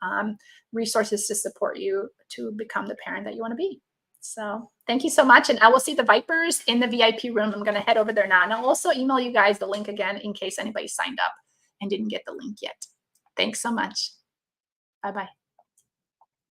resources to support you to become the parent that you want to be. So thank you so much. And I will see the Vipers in the VIP room. I'm going to head over there now. And I'll also email you guys the link again in case anybody signed up and didn't get the link yet. Thanks so much. Bye-bye.